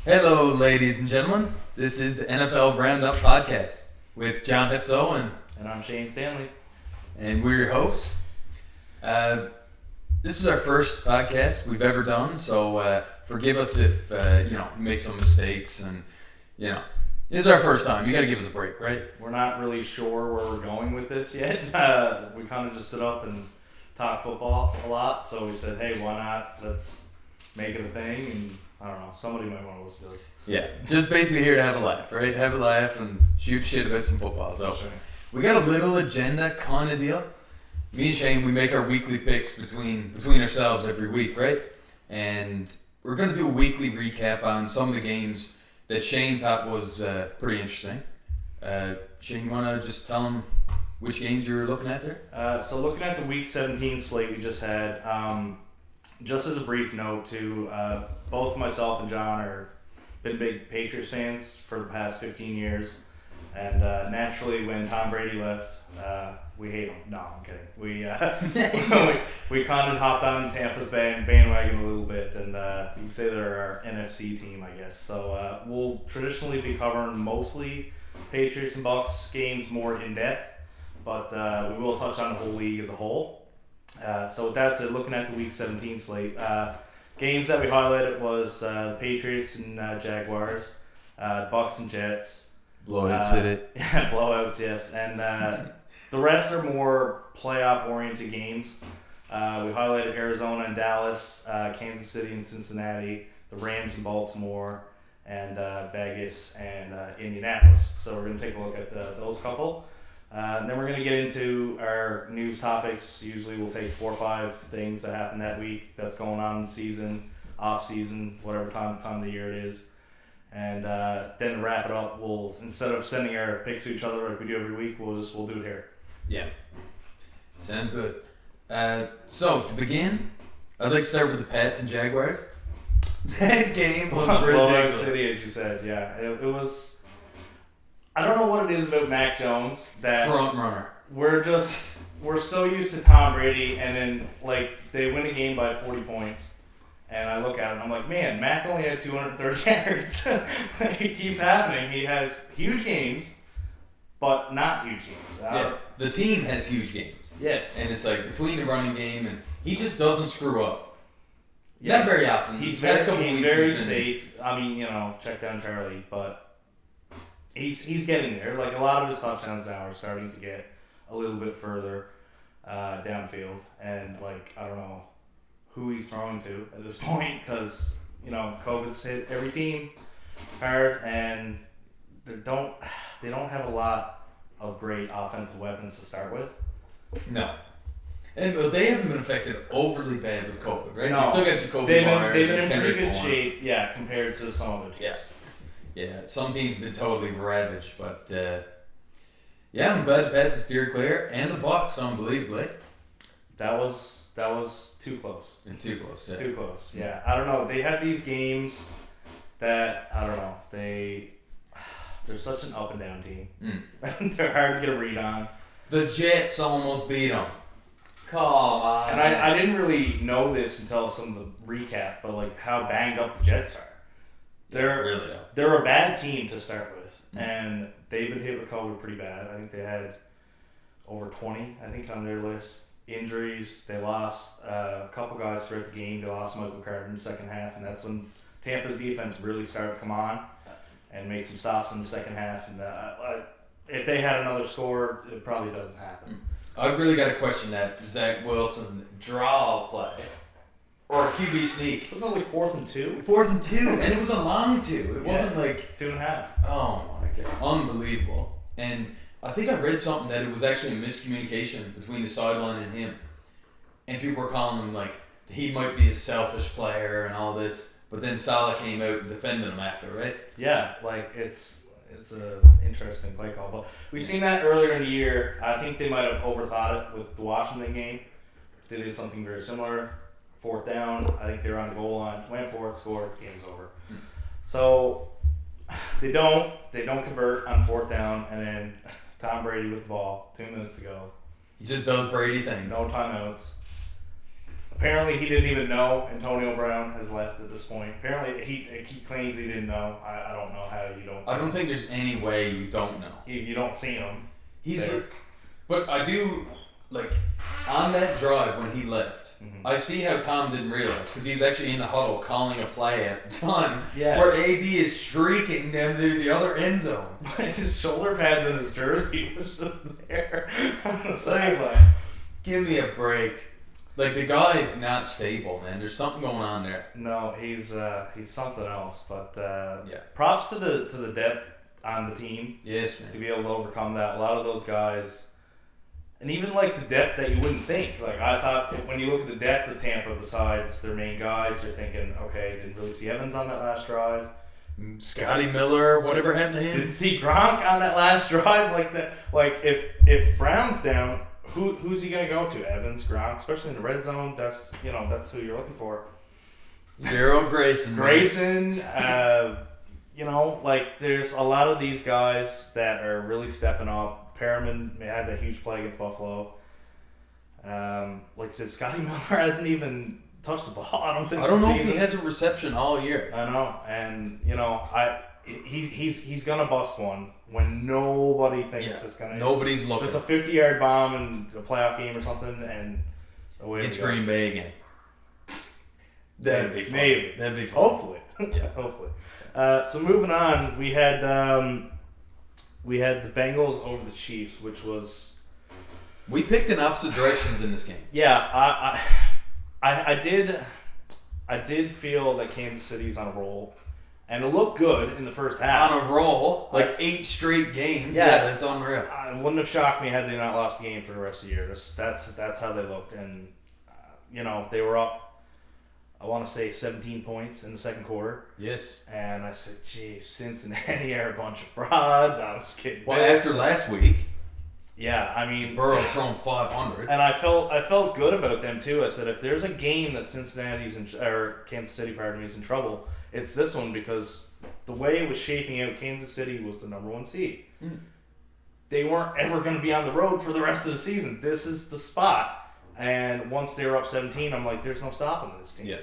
Hello, ladies and gentlemen. This is the NFL Roundup Podcast with John Hepsoe And I'm Shane Stanley. and we're your hosts. This is our first podcast we've ever done, so forgive us if we make some mistakes, and it's our first time. You got to give us a break, right? We're not really sure where we're going with this yet. We kind of just sit up and talk football a lot, so we said, hey, why not? Let's make it a thing, and I don't know, somebody might want to listen to us. Yeah, just basically here to have a laugh, right? Have a laugh and shoot shit about some football. So That's right. we got a little agenda kind of deal. Me and Shane, we make our weekly picks between ourselves every week, right? And we're going to do a weekly recap on some of the games that Shane thought was pretty interesting. Shane, you want to just tell them which games you were looking at there? So looking at the Week 17 slate we just had, just as a brief note too, both myself and John are been big Patriots fans for the past 15 years. And naturally, when Tom Brady left, we hate him. No, I'm kidding. We kind of hopped on Tampa's bandwagon a little bit, and you can say they're our NFC team, I guess. So we'll traditionally be covering mostly Patriots and Bucs games more in depth, but we will touch on the whole league as a whole. So with that said, looking at the Week 17 slate, games that we highlighted was the Patriots and Jaguars, Bucs and Jets. Blowouts hit it. Blowouts, yes. And the rest are more playoff-oriented games. We highlighted Arizona and Dallas, Kansas City and Cincinnati, the Rams and Baltimore, and Vegas and Indianapolis. So we're going to take a look at those couple. And then we're going to get into our news topics. Usually we'll take 4 or 5 things that happened that week that's going on in the season, off-season, whatever time of the year it is. And then to wrap it up, we'll, instead of sending our picks to each other like we do every week, we'll do it here. Yeah. Sounds good. So, to begin, I'd like to start with the Pats and Jaguars. That game was Blowout ridiculous. City, as you said, yeah. It was... I don't know what it is about Mac Jones that... Front runner. We're so used to Tom Brady, and then, they win a game by 40 points. And I look at it and I'm like, man, Mac only had 230 yards. It keeps happening. He has huge games, but not huge games. Yeah, the team has huge games. Yes. And it's like between the running game, and he just doesn't screw up. Yeah. Not very often. He's very safe. I mean, check down Charlie, but he's getting there. Like, a lot of his touchdowns now are starting to get a little bit further downfield. And, I don't know who he's throwing to at this point, because COVID's hit every team hard, and they don't have a lot of great offensive weapons to start with. No. And they haven't been affected overly bad with COVID, right? No, they still got Jacoby they've Myers been and in pretty Kendrick good Bourne. shape, yeah, compared to some other teams. Yeah, some teams have been totally ravaged, but I'm glad the Pats have steered clear, and the Bucs, unbelievably. That was too close. Too close. Yeah. Too close. Yeah, I don't know. They have these games that I don't know. They're such an up and down team. They're hard to get a read on. The Jets almost beat them. Come on. And I didn't really know this until some of the recap, but how banged up the Jets are. They're a bad team to start with, and they've been hit with COVID pretty bad. I think they had over 20, on their list. Injuries. They lost a couple guys throughout the game. They lost Michael Carter in the second half, and that's when Tampa's defense really started to come on and make some stops in the second half. And if they had another score, it probably doesn't happen. I've really got to question that Zach Wilson draw play or QB sneak. It was only 4th and 2. 4th and 2, and it was a long 2. It wasn't 2.5. Oh my god, unbelievable. And I think I read something that it was actually a miscommunication between the sideline and him. And people were calling him he might be a selfish player and all this. But then Salah came out and defended him after, right? Yeah, it's a interesting play call. But we've seen that earlier in the year. I think they might have overthought it with the Washington game. They did something very similar. 4th down. I think they were on the goal line. Went for it, scored, game's over. So they don't convert on 4th down, and then Tom Brady with the ball, 2 minutes to go. He just does Brady things. No timeouts. Apparently, he didn't even know Antonio Brown has left at this point. Apparently, he claims he didn't know. I don't know how you don't. I don't think there's any way you don't know. If you don't see him, But I do on that drive when he left. Mm-hmm. I see how Tom didn't realize because he was actually in the huddle calling a play at the time. Yeah. Where AB is streaking down to the other end zone. His shoulder pads and his jersey was just there on the sideline. Give me a break. The guy is not stable, man. There's something going on there. No, he's something else. But props to the depth on the team. Yes, man. To be able to overcome that. A lot of those guys, and even the depth that you wouldn't think. I thought when you look at the depth of Tampa, besides their main guys, you're thinking, okay, didn't really see Evans on that last drive. Scotty Miller, whatever happened to him. Didn't see Gronk on that last drive like that. If Brown's down. Who's he gonna go to? Evans, Gronk, especially in the red zone. That's who you're looking for. Zero Grayson. There's a lot of these guys that are really stepping up. Perriman had that huge play against Buffalo. Like I said, Scotty Miller hasn't even touched the ball. I don't know if he has a reception all year. I know, and he's gonna bust one when nobody thinks it's gonna. Nobody's looking. Just a 50-yard bomb in a playoff game or something, and away it's Green Bay again. That'd be fun. Maybe that'd be fun. Hopefully, hopefully. So moving on, we had the Bengals over the Chiefs, which was. We picked in opposite directions in this game. Yeah, I did feel that Kansas City's on a roll. And it looked good in the first half. On a roll, 8 straight games. Yeah, that's unreal. It wouldn't have shocked me had they not lost the game for the rest of the year. That's how they looked. And, they were up, I want to say, 17 points in the second quarter. Yes. And I said, geez, Cincinnati are a bunch of frauds. I was kidding. Well, after last week. Yeah, I mean, Burrow thrown 500, and I felt good about them too. I said if there's a game that Kansas City, is in trouble, it's this one because the way it was shaping out, Kansas City was the number 1 seed. Mm. They weren't ever going to be on the road for the rest of the season. This is the spot, and once they were up 17, I'm like, there's no stopping this team. Yeah,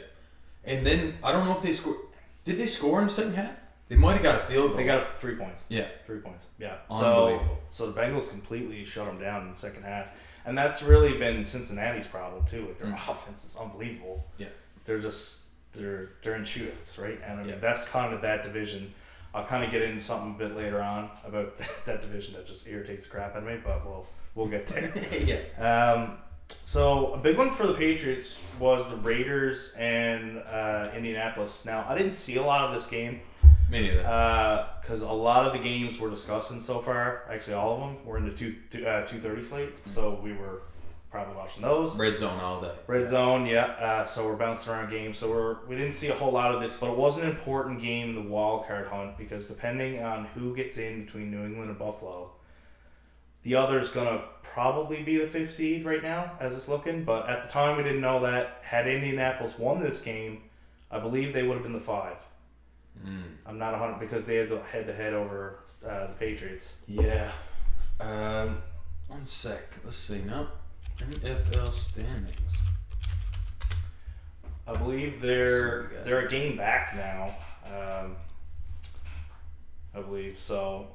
and then I don't know if they scored. Did they score in the second half? They might have got a field goal. They got 3 points. Yeah. 3 points. Yeah. Unbelievable. So the Bengals completely shut them down in the second half. And that's really been Cincinnati's problem, too. Their offense is unbelievable. Yeah. They're in shootouts, right? And I mean, that's kind of that division. I'll kind of get into something a bit later on about that division that just irritates the crap out of me, but we'll get there. Yeah. So a big one for the Patriots was the Raiders and Indianapolis. Now, I didn't see a lot of this game. Me neither. Because a lot of the games we're discussing so far, actually all of them, were in the 2:30 slate. Mm-hmm. So we were probably watching those. Red zone all day. Red zone, yeah. So we're bouncing around games. So we didn't see a whole lot of this, but it was an important game in the wild card hunt because depending on who gets in between New England and Buffalo, the other's gonna probably be the 5th seed right now as it's looking. But at the time we didn't know that. Had Indianapolis won this game, I believe they would have been the 5. I'm not 100 because they had the head-to-head over the Patriots. Yeah. 1 sec. Let's see. No. NFL standings. I believe they're a game back now. I believe so.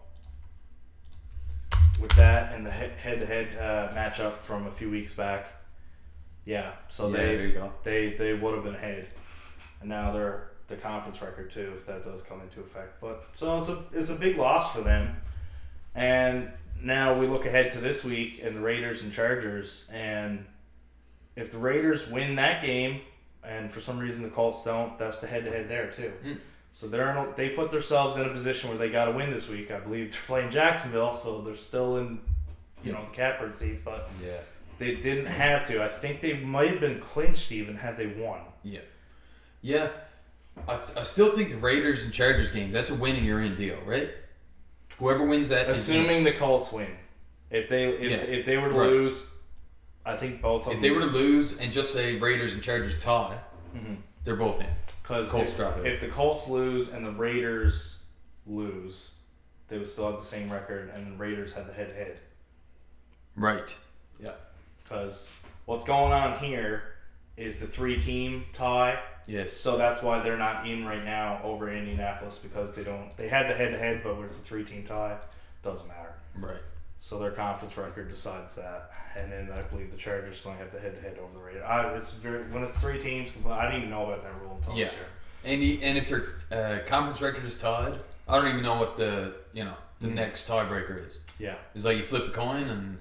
With that and the head-to-head matchup from a few weeks back, yeah. So there you go. They would have been ahead, and now they're the conference record too, if that does come into effect. But so it's a big loss for them. And now we look ahead to this week and the Raiders and Chargers, and if the Raiders win that game, and for some reason the Colts don't, that's the head-to-head there too. So they put themselves in a position where they got to win this week. I believe they're playing Jacksonville, so they're still in, the catbird seat. But they didn't have to. I think they might have been clinched even had they won. Yeah. I still think the Raiders and Chargers game, that's a win and you're in deal, right? Whoever wins that, assuming the Colts win. If they were to lose, I think both of them. If they were to lose and just say Raiders and Chargers tie, they're both in. Because if the Colts lose and the Raiders lose, they would still have the same record, and the Raiders had the head-to-head. Right. Yeah. Because what's going on here is the 3-team tie. Yes. So that's why they're not in right now over Indianapolis, because they had the head-to-head, but when it's a 3-team tie, doesn't matter. Right. So their conference record decides that, and then I believe the Chargers going to have the head-to-head over the Raiders. When it's 3 teams, I didn't even know about that rule until this year. And if their conference record is tied, I don't even know what the next tiebreaker is. Yeah. It's like you flip a coin and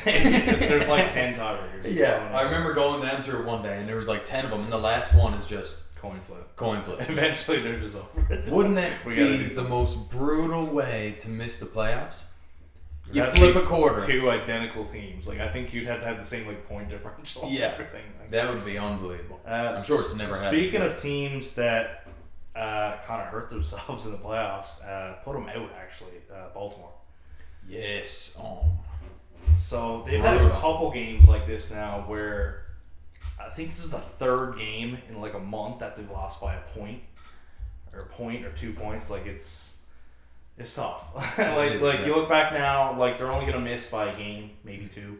there's like 10 tiebreakers. Yeah, I remember going down through it one day, and there was like 10 of them, and the last one is just coin flip. Eventually, they're just over it. Wouldn't that be the most brutal way to miss the playoffs? You flip a quarter. 2 identical teams. Like, I think you'd have to have the same point differential. Yeah, everything. that would be unbelievable. I'm sure it's never happened. Speaking of teams that kind of hurt themselves in the playoffs, put them out actually. Baltimore. Yes. So they've had a couple games like this now where I think this is the 3rd game in like a month that they've lost by a point or 2 points. Like it's tough. like you look back now, like they're only gonna miss by a game, maybe 2.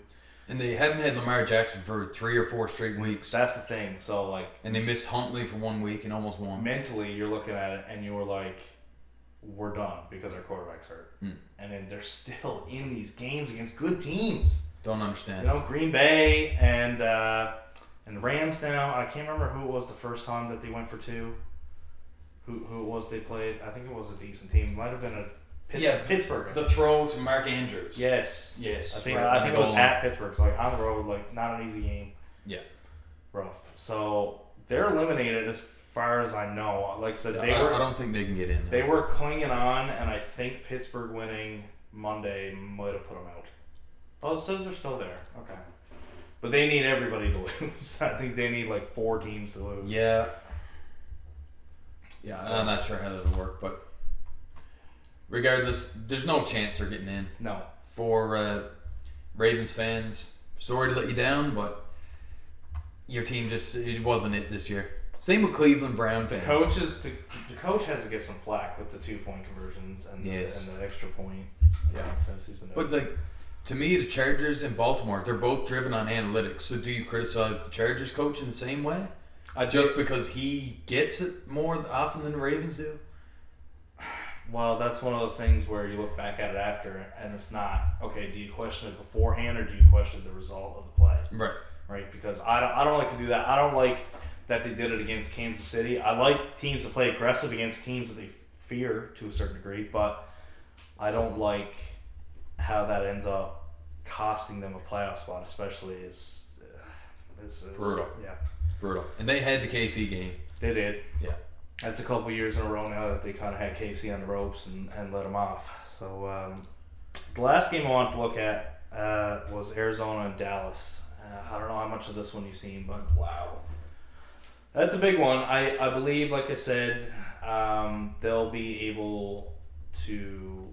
And they haven't had Lamar Jackson for 3 or 4 straight weeks. That's the thing. So and they missed Huntley for 1 week and almost won. Mentally, you're looking at it and you're like, we're done because our quarterback's hurt. And then they're still in these games against good teams. Don't understand. Green Bay and Rams now. I can't remember who it was the first time that they went for 2. Who it was they played. I think it was a decent team. It might have been Pittsburgh. The throw to Mark Andrews. Yes. I think it was at Pittsburgh. So on the road, not an easy game. Yeah. Rough. So they're eliminated as far as I know. Like I said, I don't think they can get in. They were clinging on, and I think Pittsburgh winning Monday might have put them out. Oh, it says they're still there. Okay. But they need everybody to lose. I think they need 4 teams to lose. Yeah. Yeah, so, I'm not sure how that'll work, but regardless, there's no chance they're getting in. No. For Ravens fans, sorry to let you down, but your team it wasn't it this year. Same with Cleveland Brown fans. The coach has to get some flack with the 2-point conversions and the extra point nonsense he's been doing. But to me, the Chargers and Baltimore, they're both driven on analytics. So do you criticize the Chargers coach in the same way? Just because he gets it more often than the Ravens do? Well, that's one of those things where you look back at it after, and it's not, okay, do you question it beforehand or do you question the result of the play? Right? Because I don't like to do that. I don't like that they did it against Kansas City. I like teams to play aggressive against teams that they fear to a certain degree, but I don't like how that ends up costing them a playoff spot, especially is brutal. Yeah. Brutal. And they had the KC game. They did. Yeah. That's a couple years in a row now that they kind of had KC on the ropes and let them off. So the last game I wanted to look at was Arizona and Dallas. I don't know how much of this one you've seen, but wow. That's a big one. I believe, like I said, they'll be able to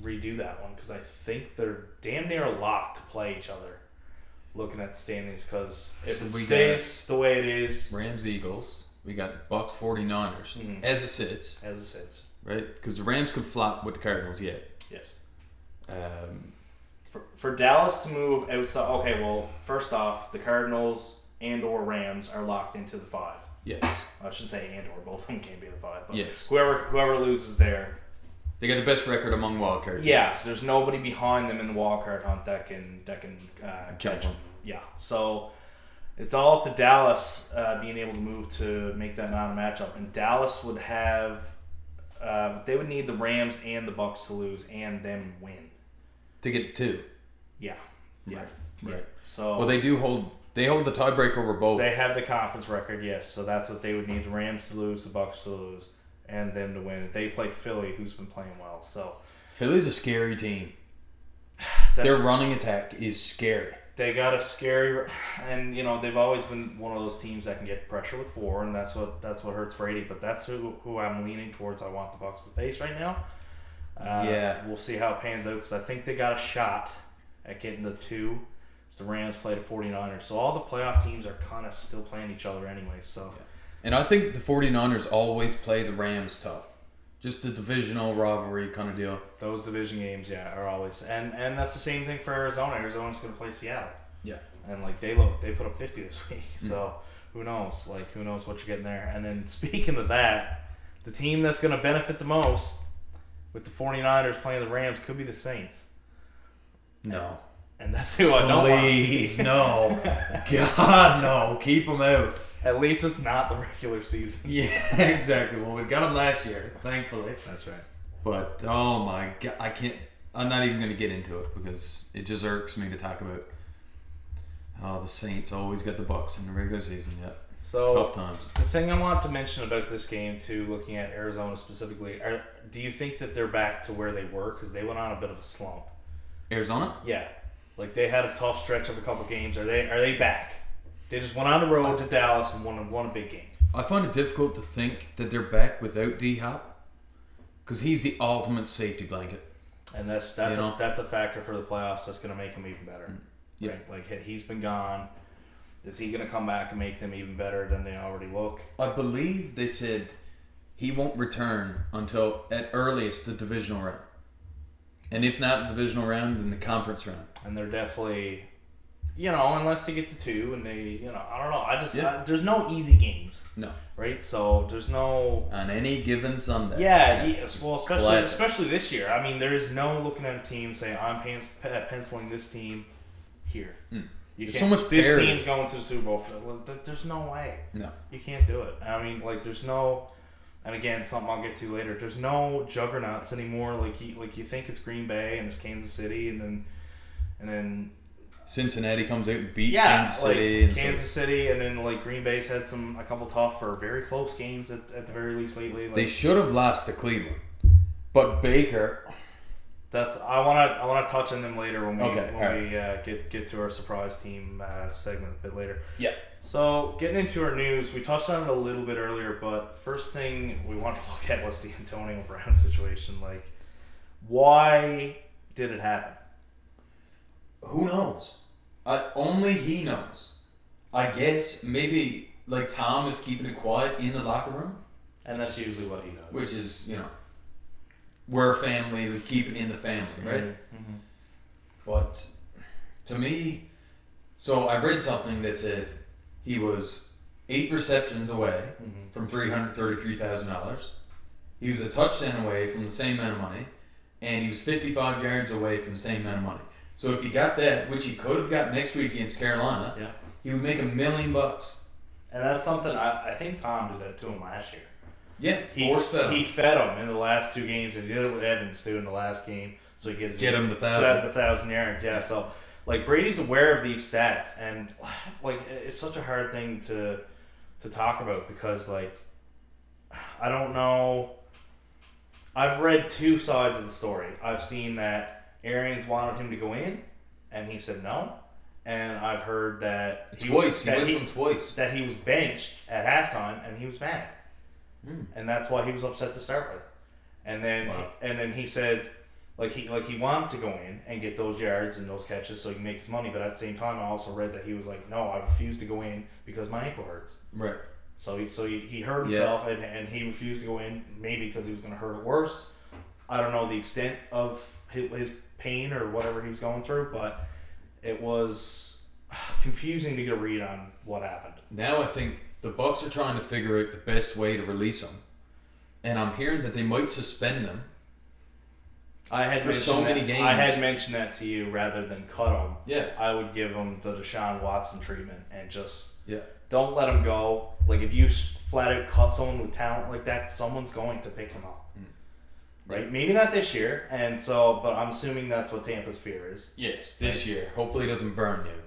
redo that one because I think they're damn near locked to play each other. Looking at the standings, because if it stays the way it is, Rams Eagles, we got Bucks 49ers as it sits, right? Because the Rams could flop with the Cardinals yet. Yes. For Dallas to move outside, okay. Well, first off, the Cardinals and or Rams are locked into the 5. Yes. I should say and or, both of them can't be the 5. But yes. Whoever loses there, they got the best record among wildcard teams. Yeah, there's nobody behind them in the wildcard hunt that can catch them. Yeah, so it's all up to Dallas being able to move to make that not a matchup. And Dallas would have, they would need the Rams and the Bucks to lose and them win to get 2. Yeah. Right. So well, they hold the tiebreaker over both. They have the conference record, yes. So that's what they would need: the Rams to lose, the Bucks to lose, and them to win. They play Philly, who's been playing well. So Philly's a scary team. Their running attack is scary. They got a scary, and they've always been one of those teams that can get pressure with 4, and that's what hurts Brady. But that's who I'm leaning towards. I want the Bucs to face right now. We'll see how it pans out because I think they got a shot at getting the 2. So the Rams play the 49ers. So all the playoff teams are kind of still playing each other anyway. So, and I think the 49ers always play the Rams tough. Just a divisional rivalry kind of deal. Those division games, are always, and that's the same thing for Arizona. Arizona's going to play Seattle. Yeah, and they put up 50 this week. So who knows? Like, who knows what you're getting there? And then speaking of that, the team that's going to benefit the most with the 49ers playing the Rams could be the Saints. No. And that's who I don't want to see. Please, no. God, no. Keep them out. At least it's not the regular season. Yeah, exactly. Well, we got them last year, thankfully. That's right. But, oh my God, I can't. I'm not even going to get into it because it just irks me to talk about. Oh, the Saints always got the Bucs in the regular season. Yeah. So tough times. The thing I want to mention about this game, too, looking at Arizona specifically, do you think that they're back to where they were? Because they went on a bit of a slump. Arizona? Yeah. Like, they had a tough stretch of a couple games. Are they back? They just went on the road to Dallas and won a big game. I find it difficult to think that they're back without D-Hop because he's the ultimate safety blanket. And that's a factor for the playoffs that's going to make him even better. Yeah. Right? Like, he's been gone. Is he going to come back and make them even better than they already look? I believe they said he won't return until, at earliest, the divisional round. And if not divisional round, then the conference round. And they're definitely, unless they get to 2 and they, I don't know. There's no easy games. No. Right? So there's no... On any given Sunday. Yeah. Well, especially this year. I mean, there is no looking at a team saying, I'm penciling this team here. There's so much this parity. team's going to the Super Bowl. There's no way. No. You can't do it. I mean, like, there's no... And again, something I'll get to later. There's no juggernauts anymore. Like you think it's Green Bay and it's Kansas City, and then Cincinnati comes out and beats Kansas City. Like Kansas City, and then like Green Bay's had a couple tough or very close games at the very least lately. Like, they should have lost to Cleveland, but Baker. I want to touch on them later when we get to our surprise team segment a bit later. Yeah. So getting into our news, we touched on it a little bit earlier, but first thing we wanted to look at was the Antonio Brown situation. Like, why did it happen? Who knows? Only he knows. I guess maybe like Tom is keeping it quiet in the locker room, and that's usually what he does. Which is we're a family. We keep it in the family, right? Mm-hmm. But to me, so I read something that said he was 8 receptions away from $333,000. He was a touchdown away from the same amount of money, and he was 55 yards away from the same amount of money. So if he got that, which he could have got next week against Carolina, he would make $1 million. And that's something I think Tom did that to him last year. Yeah, he fed him in the last 2 games, and he did it with Evans too in the last game, so he could get him the 1,000 yards. Yeah, so like Brady's aware of these stats, and like it's such a hard thing to talk about because like I don't know. I've read 2 sides of the story. I've seen that Arians wanted him to go in, and he said no. And I've heard that he went to him twice. That he was benched at halftime, and he was mad. And that's why he was upset to start with. And then he said, like he wanted to go in and get those yards and those catches so he can make his money. But at the same time, I also read that he was like, no, I refuse to go in because my ankle hurts. Right. So he hurt himself and he refused to go in, maybe because he was going to hurt it worse. I don't know the extent of his pain or whatever he was going through, but it was confusing to get a read on what happened. Now I think the Bucs are trying to figure out the best way to release him, and I'm hearing that they might suspend him. For so many games. I had mentioned that to you rather than cut him. Yeah, I would give him the Deshaun Watson treatment and just don't let him go. Like if you flat out cut someone with talent like that, someone's going to pick him up. Right? Maybe not this year, but I'm assuming that's what Tampa's fear is. Yes, this year. Hopefully, it doesn't burn you.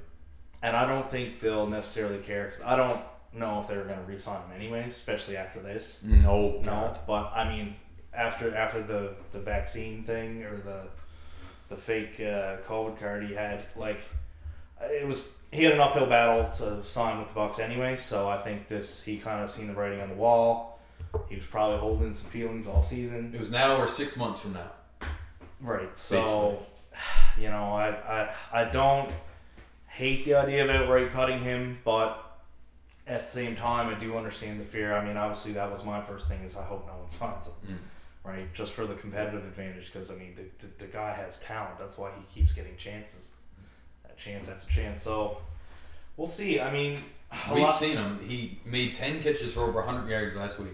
And I don't think they'll necessarily care because I don't know if they're going to re-sign him anyways, especially after this. No. But I mean, after the vaccine thing or the fake COVID card he had, like he had an uphill battle to sign with the Bucs anyway. So I think he kind of seen the writing on the wall. He was probably holding some feelings all season. It was now or 6 months from now. Right. So, I don't hate the idea of outright cutting him, but at the same time, I do understand the fear. I mean, obviously, that was my first thing is I hope no one signs him. Right? Just for the competitive advantage because, I mean, the guy has talent. That's why he keeps getting chances. Chance after chance. So, We'll see. I mean, we've seen him. He made 10 catches for over 100 yards last week.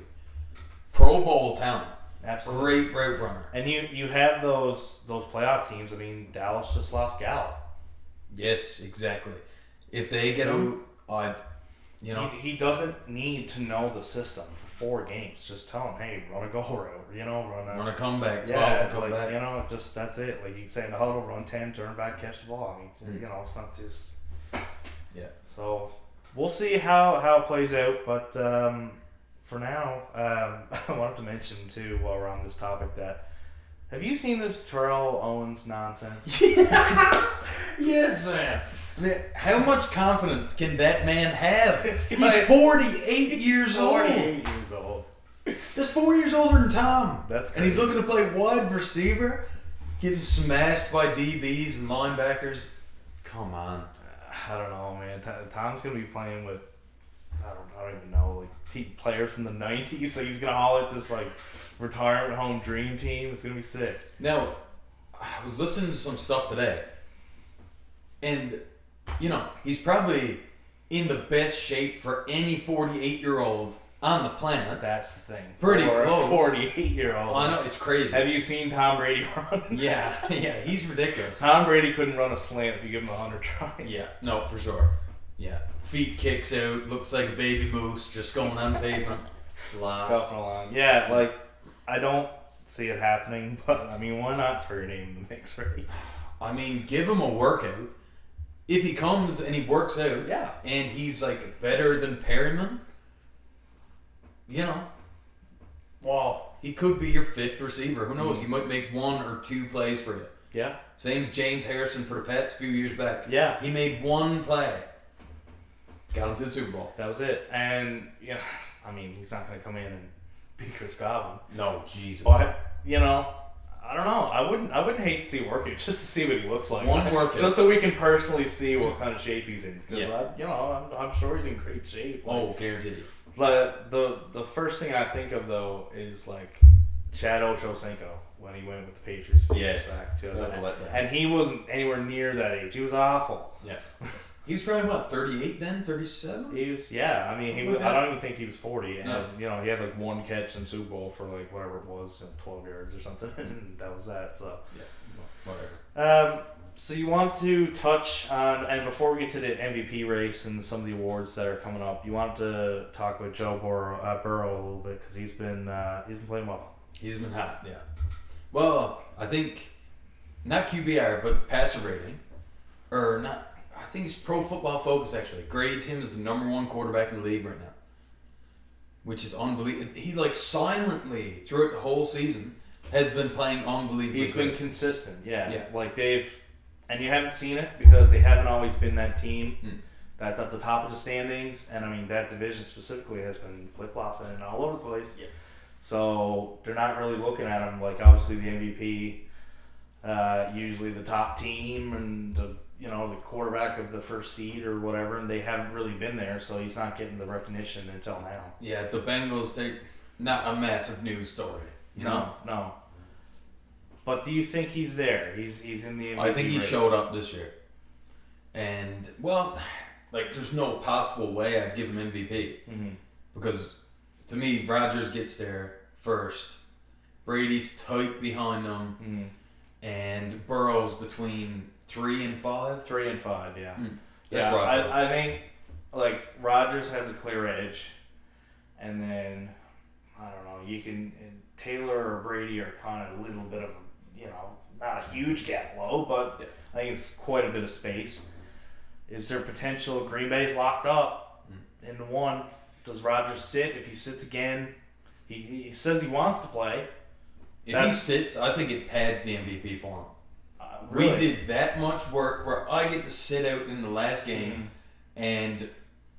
Pro Bowl talent. Absolutely. Great route runner. And you have those playoff teams. I mean, Dallas just lost Gallup. Yes, exactly. If they get him, he doesn't need to know the system for 4 games. Just tell him, hey, run a go route. Run a comeback. 12 yeah, come back. Just that's it. Like you say in the huddle, run 10, turn back, catch the ball. I mean, it's not just. Yeah. So we'll see how it plays out, but. For now, I wanted to mention too, while we're on this topic, that have you seen this Terrell Owens nonsense? Yes, man. How much confidence can that man have? He's 48 years old. 48 years old. That's 4 years older than Tom. That's crazy. And he's looking to play wide receiver, getting smashed by DBs and linebackers. Come on. I don't know, man. Tom's gonna be playing with. I don't even know, like players from the 90s, so he's gonna haul at this like retirement home dream team. It's gonna be sick. Now, I was listening to some stuff today, and he's probably in the best shape for any 48-year-old on the planet. That's the thing. Pretty close. 48-year-old. I know, it's crazy. Have you seen Tom Brady run? Yeah, he's ridiculous. Tom Brady couldn't run a slant if you give him 100 tries. Yeah, no, for sure. Yeah, feet kicks out, looks like a baby moose just going on pavement. Scuffing along. Yeah, like, I don't see it happening, but, I mean, why not throw your name in the mix, right? I mean, give him a workout. If he comes and he works out, yeah, and he's, like, better than Perryman, well, he could be your 5th receiver. Who knows? He might make 1 or 2 plays for you. Yeah. Same as James Harrison for the Pats a few years back. Yeah. He made 1 play. Got him to the Super Bowl. That was it. And, I mean, he's not going to come in and be Chris Godwin. No, Jesus. But, I don't know. I wouldn't hate to see a workout just to see what he looks like. One workout. Just so we can personally see what kind of shape he's in. Because, yeah. I'm sure he's in great shape. Like, guaranteed. The first thing I think of, though, is, like, Chad Ochocinco when he went with the Patriots. Yes. Back, and he wasn't anywhere near that age. He was awful. Yeah. He was probably, 38 then? 37? He was, yeah. I mean, I don't even think he was 40. And, no. He had, like, 1 catch in Super Bowl for, like, whatever it was, 12 yards or something. And that was that, so. Yeah, whatever. So you want to touch on, and before we get to the MVP race and some of the awards that are coming up, you want to talk about Joe Burrow a little bit because he's been playing well. He's been hot, yeah. Well, I think, not QBR, but passer rating, or not. I think it's Pro Football Focus actually grades him as the number 1 quarterback in the league right now, which is unbelievable. He silently throughout the whole season has been playing unbelievably. He's been consistent, yeah. Yeah. Like and you haven't seen it because they haven't always been that team that's at the top of the standings, and I mean that division specifically has been flip flopping and all over the place. Yeah. So they're not really looking at him like obviously the MVP, usually the top team and the quarterback of the first seed or whatever, and they haven't really been there, so he's not getting the recognition until now. Yeah, the Bengals, they're not a massive news story. No. But do you think he's there? He's in the MVP I think he race. showed up this year. And, there's no possible way I'd give him MVP. Mm-hmm. Because, to me, Rodgers gets there first. Brady's tight behind him. Mm-hmm. And Burrow's between 3 and 5. 3 and 5, yeah. That's yeah, right. I think Rodgers has a clear edge, and then I don't know. You can Taylor or Brady are kind of a little bit of not a huge gap low, but I think it's quite a bit of space. Is there potential? Green Bay's locked up in the 1. Does Rodgers sit? If he sits again, he says he wants to play. If he sits, I think it pads the MVP for him. Really? We did that much work where I get to sit out in the last game, and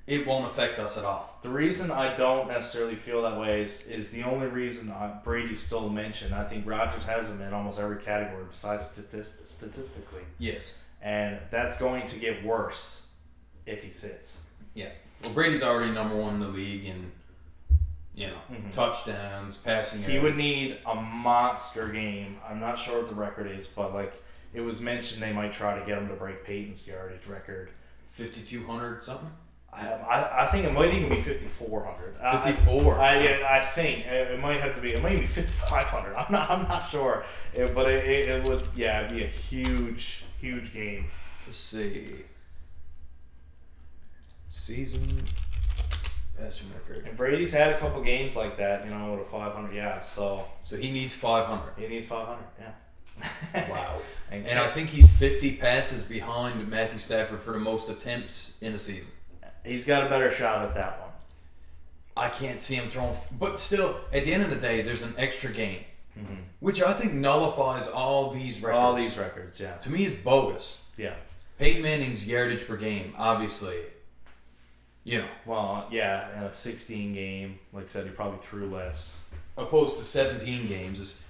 it won't affect us at all. The reason I don't necessarily feel that way is the only reason Brady's still mentioned. I think Rodgers has him in almost every category besides statistically. Yes. And that's going to get worse if he sits. Yeah. Well, Brady's already number 1 in the league in, touchdowns, passing yards. He would need a monster game. I'm not sure what the record is, but it was mentioned they might try to get him to break Peyton's yardage record 5,200 something. I think it might even be 5,400. 54. I think it might have to be. It might be 5,500. I'm not sure. But it would be a huge game. Let's see. Season passing record. And Brady's had a couple games like that, with a 500 yards. So he needs 500. He needs 500. Yeah. Wow. And I think he's 50 passes behind Matthew Stafford for the most attempts in a season. He's got a better shot at that one. I can't see him throwing, but still, at the end of the day, there's an extra game, which I think nullifies all these records. All these records, yeah. To me, is bogus. Yeah. Peyton Manning's yardage per game, obviously. Well, yeah, in a 16 game, like I said, he probably threw less. Opposed to 17 games.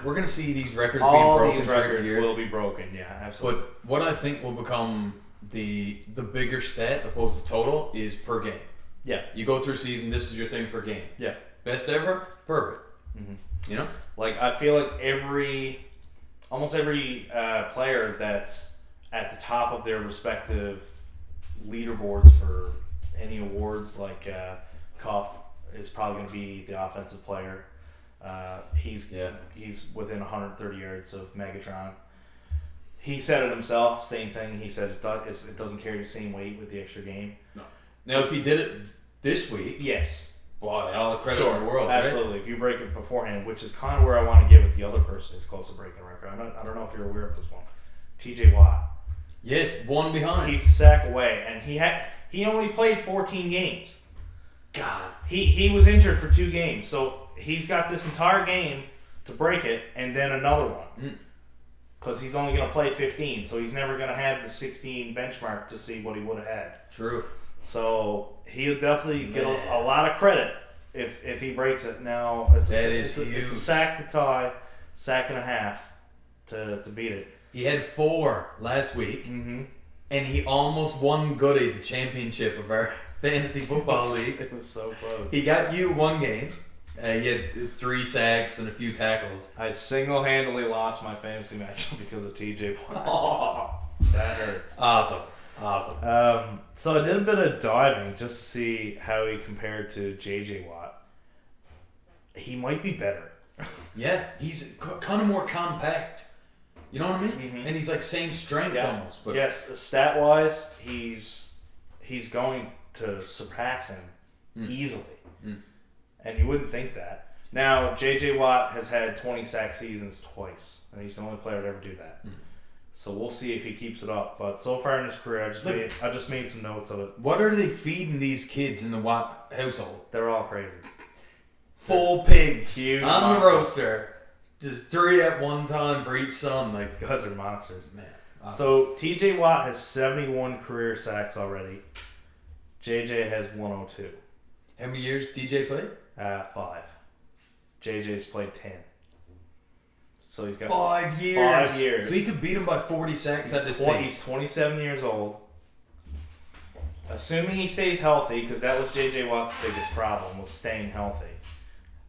We're going to see these records all being broken. All these records will be broken, yeah, absolutely. But what I think will become the bigger stat opposed to total is per game. Yeah. You go through season, this is your thing per game. Yeah. Best ever? Perfect. Mm-hmm. Like, I feel like almost every player that's at the top of their respective leaderboards for any awards, like Cup is probably going to be the offensive player. He's within 130 yards of Megatron. He said it himself, same thing. He said it doesn't carry the same weight with the extra game. No. Now, if he did it this week, yes. Boy, all the credit in the world, absolutely. Right? If you break it beforehand, which is kind of where I want to give it the other person who's close to breaking a record. I don't know if you're aware of this one. TJ Watt. Yes, one behind. He's a sack away, and he only played 14 games. God. He was injured for 2 games, so he's got this entire game to break it, and then another one. Because he's only going to play 15, so he's never going to have the 16 benchmark to see what he would have had. True. So he'll definitely get a lot of credit if he breaks it. Now it's a sack to tie, sack and a half to beat it. He had 4 last week, and he almost won Goody the championship of our fantasy football league. It was so close. He got you 1 game. He had 3 sacks and a few tackles. I single-handedly lost my fantasy matchup because of TJ Watt. That hurts. Awesome. So I did a bit of diving just to see how he compared to JJ Watt. He might be better. Yeah, he's kind of more compact. You know what I mean? Mm-hmm. And he's like same strength almost. But yes, stat-wise, he's going to surpass him easily. And you wouldn't think that. Now, J.J. Watt has had 20 sack seasons twice, and he's the only player to ever do that. So we'll see if he keeps it up. But so far in his career, I just made some notes of it. What are they feeding these kids in the Watt household? They're all crazy. Full pigs Huge on monsters. the roaster. Just 3 at one time for each son. Like, These guys are monsters. Man. Awesome. So T.J. Watt has 71 career sacks already. J.J. has 102. How many years TJ played? 5. JJ's played 10. So he's got 5 years. 5 years. So he could beat him by 40 sacks at this point. He's 27 years old. Assuming he stays healthy, because that was J.J. Watt's biggest problem, was staying healthy.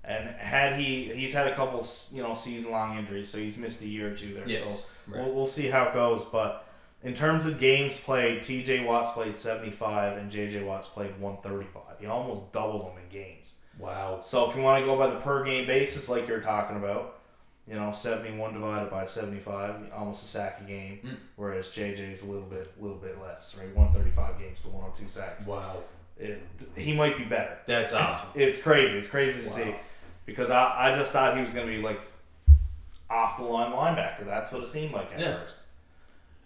And he's had a couple, season-long injuries, so he's missed a year or 2 there. Yes, so right. we'll see how it goes. But in terms of games played, T.J. Watt's played 75 and J.J. Watt's played 135. He almost doubled them in games. Wow. So if you want to go by the per-game basis, like you're talking about, 71 divided by 75, almost a sack a game, whereas JJ's a little bit less, right? 135 games to 102 sacks. Wow. He might be better. That's awesome. It's crazy. It's crazy to see. Because I just thought he was going to be like off the line linebacker. That's what it seemed like at first.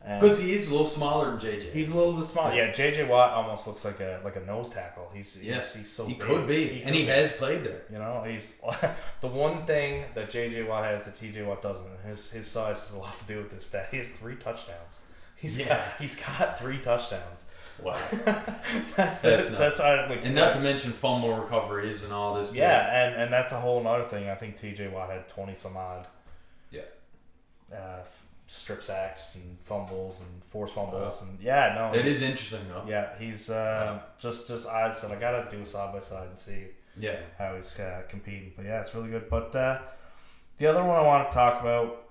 Because he is a little smaller than JJ. He's a little bit smaller. Yeah, JJ Watt almost looks like a nose tackle. He's so he big. could be, he has played there. He's the one thing that JJ Watt has that TJ Watt doesn't. His size has a lot to do with this stat. He has 3 touchdowns. He's got 3 touchdowns. Wow, that's and not to mention fumble recoveries and all this. Yeah, and that's a whole other thing. I think TJ Watt had 20 some odd. Yeah. Strip sacks and fumbles and forced fumbles and it is interesting though. Yeah, he's just I said I gotta do a side by side and see how he's competing. But it's really good. But the other one I want to talk about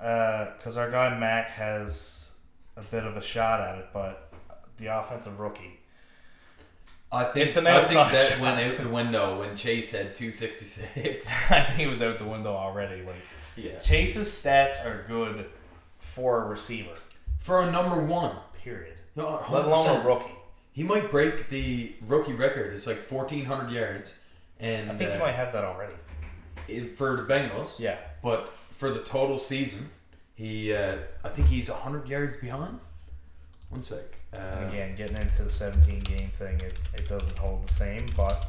because our guy Mac has a bit of a shot at it, but the offensive rookie. I think that went out the window when Chase had 266. I think it was out the window already. Chase's stats are good for a receiver. For a number one. Period. No, let alone a rookie. He might break the rookie record. It's like 1,400 yards. And I think he might have that already. For the Bengals. Yeah. But for the total season, I think he's 100 yards behind. One sec. And again, getting into the 17-game thing, it doesn't hold the same, but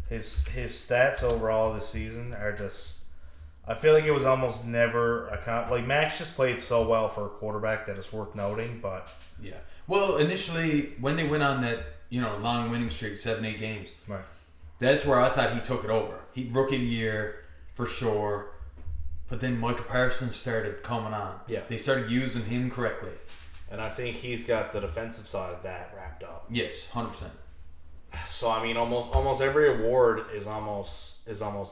his stats overall this season are just... I feel like it was almost never like Max just played so well for a quarterback that it's worth noting, but yeah. Well, initially when they went on that long winning streak, 7-8 games, right? That's where I thought he took it over. He rookie of the year for sure, but then Micah Parsons started coming on. Yeah, they started using him correctly, and I think he's got the defensive side of that wrapped up. Yes, 100%. So I mean, almost every award is almost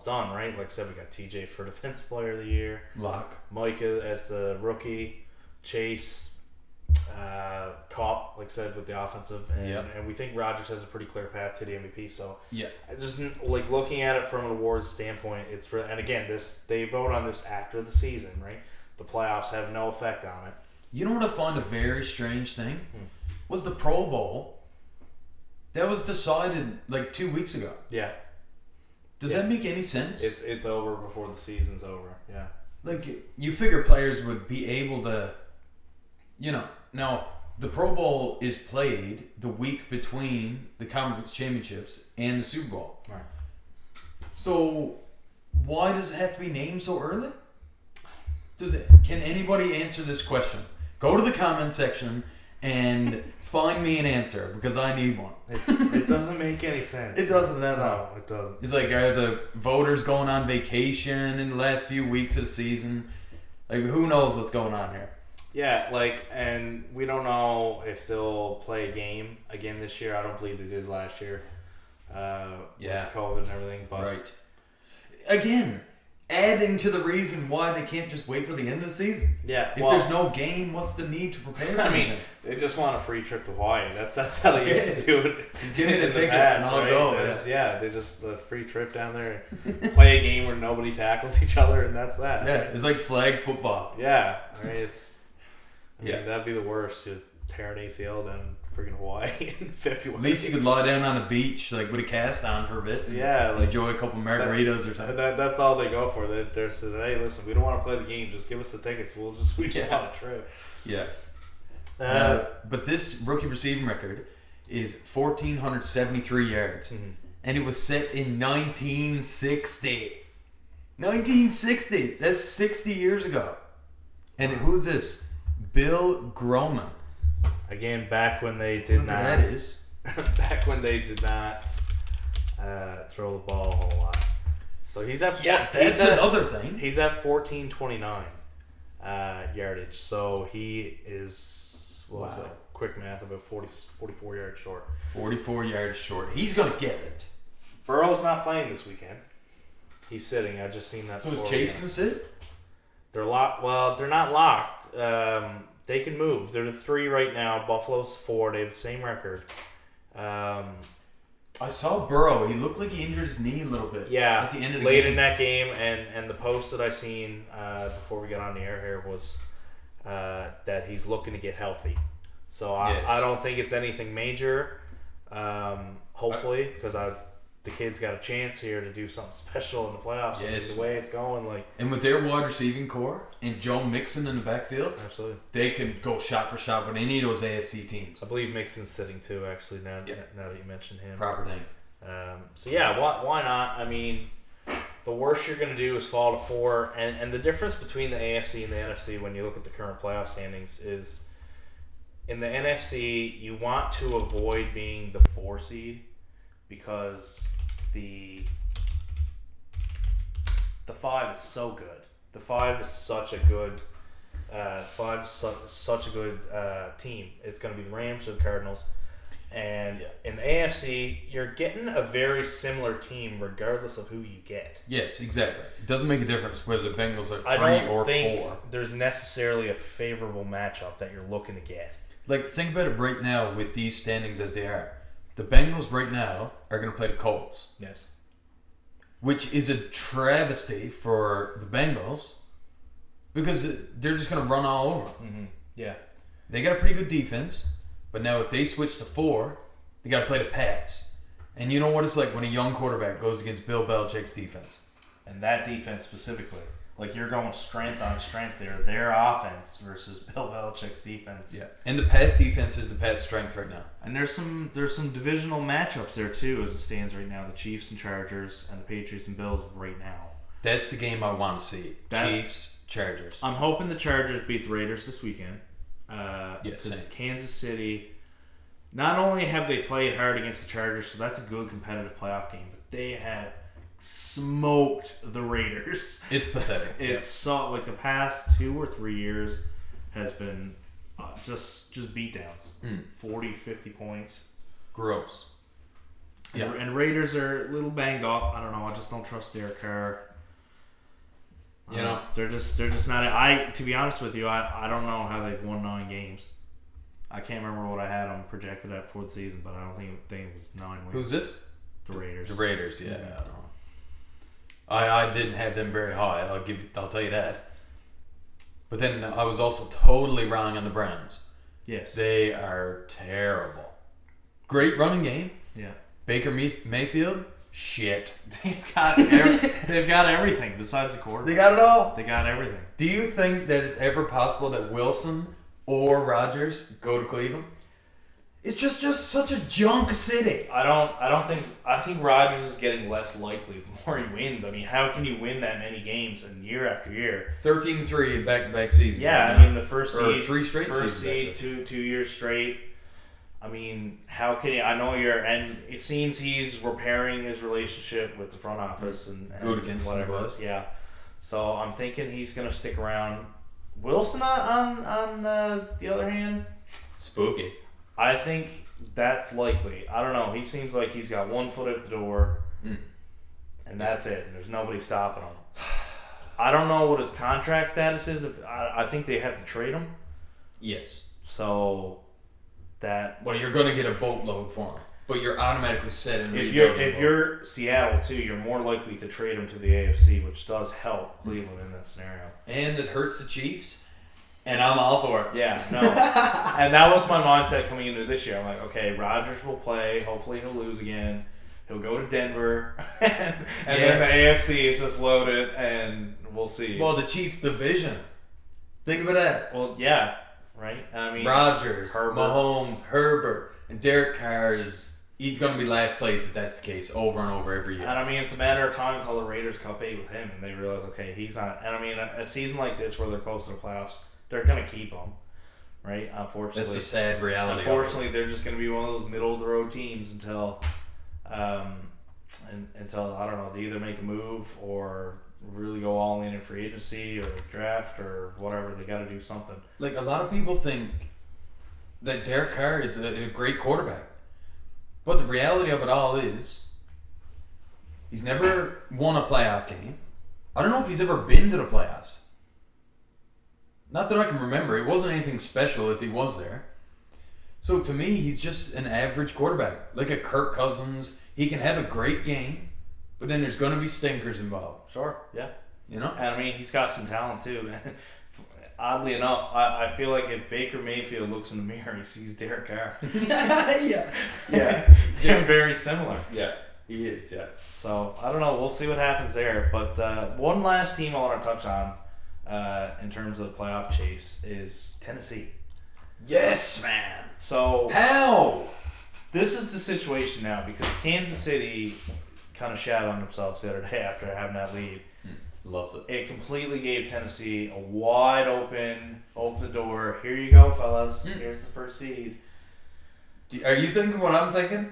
done, right? Like I said, we got TJ for Defensive Player of the Year, Lock, Micah as the rookie, Chase, Kopp, like I said, with the offensive, and we think Rodgers has a pretty clear path to the MVP. So just like looking at it from an awards standpoint, it's really, and again, they vote on this after the season, right? The playoffs have no effect on it. You know what I find a very strange thing was the Pro Bowl. That was decided like 2 weeks ago. Yeah. Does that make any sense? It's over before the season's over. Yeah. Like, you figure players would be able to, now the Pro Bowl is played the week between the conference championships and the Super Bowl. Right. So why does it have to be named so early? Can anybody answer this question? Go to the comment section and find me an answer, because I need one. It doesn't make any sense. It doesn't at all. No, it doesn't. It's like, are the voters going on vacation in the last few weeks of the season? Like, who knows what's going on here? Yeah, and we don't know if they'll play a game again this year. I don't believe they did last year. With COVID and everything. But right. Again, adding to the reason why they can't just wait till the end of the season. Yeah. If there's no game, what's the need to prepare? I mean, they just want a free trip to Hawaii. That's how they used to do it. Just give me the tickets and I'll go. They just a free trip down there and play a game where nobody tackles each other, and that's that. Yeah, it's like flag football. Yeah, I mean, I mean, that'd be the worst. You tear an ACL down freaking Hawaii in February. At least you could lie down on a beach, like with a cast on for a bit. Yeah, like enjoy a couple margaritas or something. That's all they go for. They're saying, hey, listen, we don't want to play the game. Just give us the tickets. We just want a trip. Yeah. But this rookie receiving record is 1,473 yards, and it was set in 1960. 1960. That's 60 years ago. And who's this? Bill Groman. Again, back when they did not. That is. Back when they did not throw the ball a whole lot. So he's at. That's another thing. He's at 1429 yardage. So he is. What was that? Quick math, about 44 yards short. 44 yards short. He's gonna get it. Burrow's not playing this weekend. He's sitting. I just seen that. So is Chase gonna sit? They're locked. Well, they're not locked. They can move. They're the 3 right now. Buffalo's 4. They have the same record. I saw Burrow. He looked like he injured his knee a little bit. Yeah, at the end of the late game. In that game, and the post that I seen before we got on the air here was that he's looking to get healthy. So I don't think it's anything major. Hopefully, because the kid's got a chance here to do something special in the playoffs. Yes. The way it's going, and with their wide receiving core and Joe Mixon in the backfield, absolutely, they can go shot for shot with any of those AFC teams. I believe Mixon's sitting too. Actually, now that you mentioned him, proper thing. So why not? I mean, the worst you're going to do is fall to 4, and the difference between the AFC and the NFC when you look at the current playoff standings is in the NFC you want to avoid being the 4 seed. Because the 5 is so good. The 5 is such a good such a good team. It's going to be the Rams or the Cardinals. And in the AFC, you're getting a very similar team regardless of who you get. Yes, exactly. It doesn't make a difference whether the Bengals are 3 I don't or think 4. There's necessarily a favorable matchup that you're looking to get. Like, think about it right now with these standings as they are. The Bengals right now are going to play the Colts. Yes. Which is a travesty for the Bengals because they're just going to run all over them. Mm-hmm. Yeah. They got a pretty good defense, but now if they switch to 4, they got to play the Pats. And you know what it's like when a young quarterback goes against Bill Belichick's defense. And that defense specifically. Like, you're going strength on strength there. Their offense versus Bill Belichick's defense. Yeah. And the Pats defense is the Pats' strength right now. And there's some divisional matchups there, too, as it stands right now. The Chiefs and Chargers and the Patriots and Bills right now. That's the game I want to see. Chiefs, Chargers. I'm hoping the Chargers beat the Raiders this weekend. Yes, same. Kansas City, not only have they played hard against the Chargers, so that's a good competitive playoff game, but they have smoked the Raiders. It's pathetic. It's so, like, the past 2 or 3 years has been just beatdowns. 40, 50 points. Gross. Yeah. And Raiders are a little banged up. I don't know. I just don't trust Derek Carr. You know, they're just not. To be honest with you, I don't know how they've won 9 games. I can't remember what I had them projected at before the season, but I don't think it was 9 wins. Who's this? The Raiders. The Raiders, yeah. I don't know. I didn't have them very high. I'll tell you that. But then I was also totally wrong on the Browns. Yes. They are terrible. Great running game. Yeah. Baker Mayfield, shit. They've got everything besides the quarterback. They got it all. They got everything. Do you think that it's ever possible that Wilson or Rodgers go to Cleveland? It's just such a junk city. I think Rodgers is getting less likely the more he wins. I mean, how can you win that many games and year after year? 13-3 in back-to-back seasons. Yeah, right I mean, the first seed, 3 straight first seasons, seed, 2 years straight. I mean, how can he? I know and it seems he's repairing his relationship with the front office and good against whatever. the boys. Yeah, so I'm thinking he's gonna stick around. Wilson on the other hand, spooky. I think that's likely. I don't know. He seems like he's got 1 foot at the door, and that's it. There's nobody stopping him. I don't know what his contract status is. I think they have to trade him. Yes. So that. Well, you're going to get a boatload for him, but you're automatically set in the if you're Seattle too, you're more likely to trade him to the AFC, which does help Cleveland in that scenario. And it hurts the Chiefs. And I'm all for it. Yeah, no. And that was my mindset coming into this year. I'm like, okay, Rodgers will play. Hopefully he'll lose again. He'll go to Denver. and then the AFC is just loaded, and we'll see. Well, the Chiefs' division. Think about that. Well, yeah, right? I mean, Rodgers, Herbert. Mahomes, Herbert, and Derek Carr he's going to be last place if that's the case over and over every year. And I mean, it's a matter of time until the Raiders cup 8 with him, and they realize, okay, he's not. And I mean, a season like this where they're close to the playoffs, they're going to keep him, right? Unfortunately. That's the sad reality. Unfortunately, they're just going to be one of those middle-of-the-road teams until I don't know, they either make a move or really go all in free agency or draft or whatever. They got to do something. Like, a lot of people think that Derek Carr is a great quarterback. But the reality of it all is he's never won a playoff game. I don't know if he's ever been to the playoffs. Not that I can remember. It wasn't anything special if he was there. So to me, he's just an average quarterback. Like a Kirk Cousins. He can have a great game, but then there's going to be stinkers involved. Sure, yeah. You know? And I mean, he's got some talent too. Oddly enough, I feel like if Baker Mayfield looks in the mirror, he sees Derek Carr. Yeah. They're very similar. Yeah, he is, yeah. So, I don't know. We'll see what happens there. But one last team I want to touch on in terms of the playoff chase is Tennessee. Yes, man. So how? This is the situation now because Kansas City kind of shat on themselves the other day after having that lead. Loves it. It completely gave Tennessee a wide open the door. Here you go, fellas. Here's the first seed. Are you thinking what I'm thinking?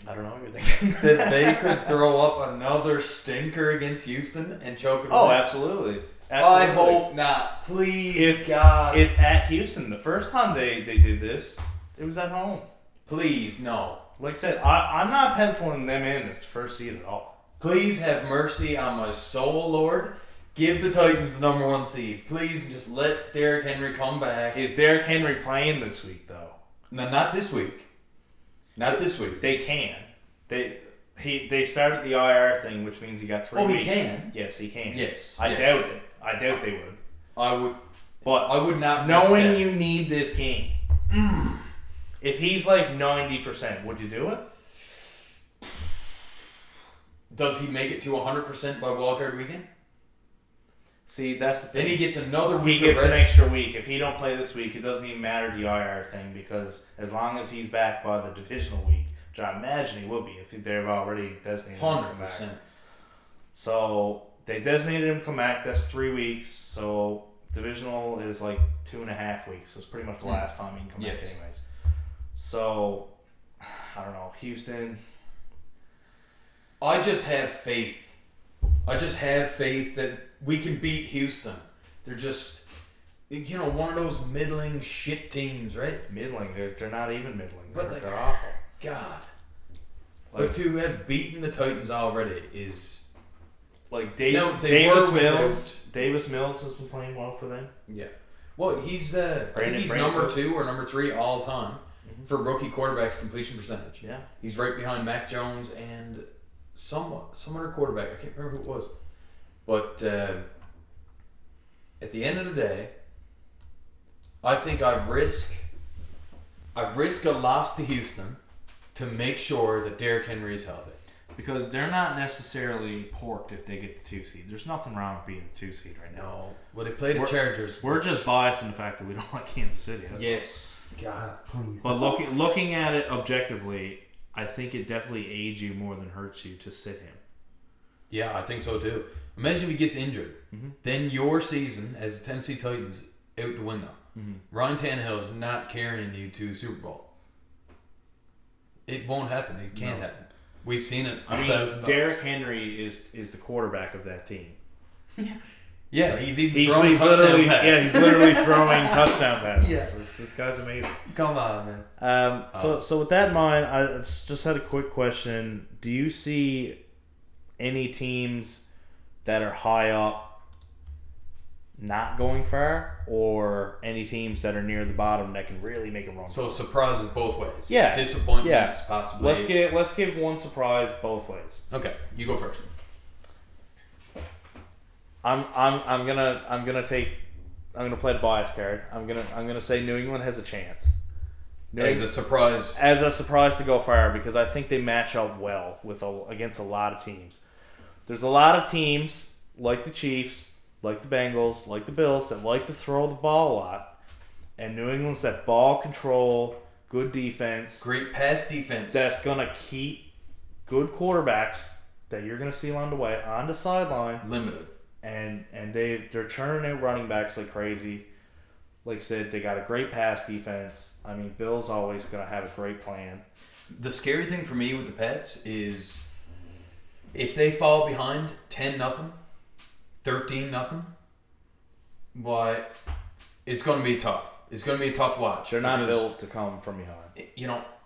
I don't know what you're thinking. That they could throw up another stinker against Houston and choke it Oh, away? Absolutely. I hope not. Please, God. It's at Houston. The first time they did this, it was at home. Please, no. Like I said, I'm not penciling them in as the first seed at all. Please have mercy on my soul, Lord, Give the Titans the number 1 seed. Please just let Derrick Henry come back. Is Derrick Henry playing this week, though? No, not this week. Not this week. They can. They started the IR thing, which means he got 3 weeks. Oh, he can? Yes, he can. Yes. I doubt it. I doubt they would. I would not. Knowing you need this game. If he's like 90%, would you do it? Does he make it to 100% by wildcard weekend? See, that's the thing. Then he gets another week. He gets an extra week. If he don't play this week, it doesn't even matter the IR thing, because as long as he's back by the divisional week, which I imagine he will be if they've already designated him to come back. 100%. So they designated him to come back. That's 3 weeks. So divisional is like 2.5 weeks. So it's pretty much the last time he can come back anyways. So I don't know. Houston. I just have faith. That we can beat Houston. They're just, one of those middling shit teams, right? Middling. They're not even middling. They're awful. God. But to have beaten the Titans already is... Like Davis Mills. Davis Mills has been playing well for them. Yeah. Well, he's I think he's number 2 or number 3 all time for rookie quarterbacks completion percentage. Yeah. He's right behind Mac Jones and some other quarterback. I can't remember who it was. But at the end of the day, I think I've risked a loss to Houston to make sure that Derrick Henry is healthy. Because they're not necessarily porked if they get the 2 seed. There's nothing wrong with being the 2 seed right now. No. Well, they play the Chargers. We're just biased in the fact that we don't like Kansas City. Yes. God, please. But looking at it objectively, I think it definitely aids you more than hurts you to sit him. Yeah, I think so too. Imagine if he gets injured. Then your season as the Tennessee Titans out the window. Ryan Tannehill is not carrying you to Super Bowl. It won't happen. It can't happen. We've seen it. Derrick Henry is the quarterback of that team. Yeah, he's throwing touchdown passes. Yeah, he's literally throwing touchdown passes. Yeah. This guy's amazing. Come on, man. So with that in mind, I just had a quick question. Do you see any teams that are high up not going far, or any teams that are near the bottom that can really make a run? So surprises both ways. Yeah. Disappointments possibly. Let's give one surprise both ways. Okay, you go first. I'm gonna play the bias card. I'm gonna say New England has a chance. As a surprise to go far, because I think they match up well against a lot of teams. There's a lot of teams like the Chiefs, like the Bengals, like the Bills that like to throw the ball a lot, and New England's that ball control, good defense, great pass defense that's gonna keep good quarterbacks that you're gonna see along the way on the sideline limited. And they're churning out running backs like crazy. Like I said, they got a great pass defense. I mean, Bill's always going to have a great plan. The scary thing for me with the Pats is if they fall behind 10-0, 13-0, why, it's going to be tough. It's going to be a tough watch. They're not built to come from behind.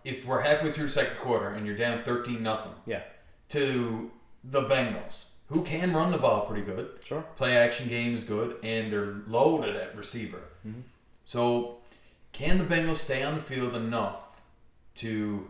If we're halfway through the second quarter and you're down 13-0 to the Bengals, who can run the ball pretty good. Sure. Play action game is good, and they're loaded at receiver. So, can the Bengals stay on the field enough to,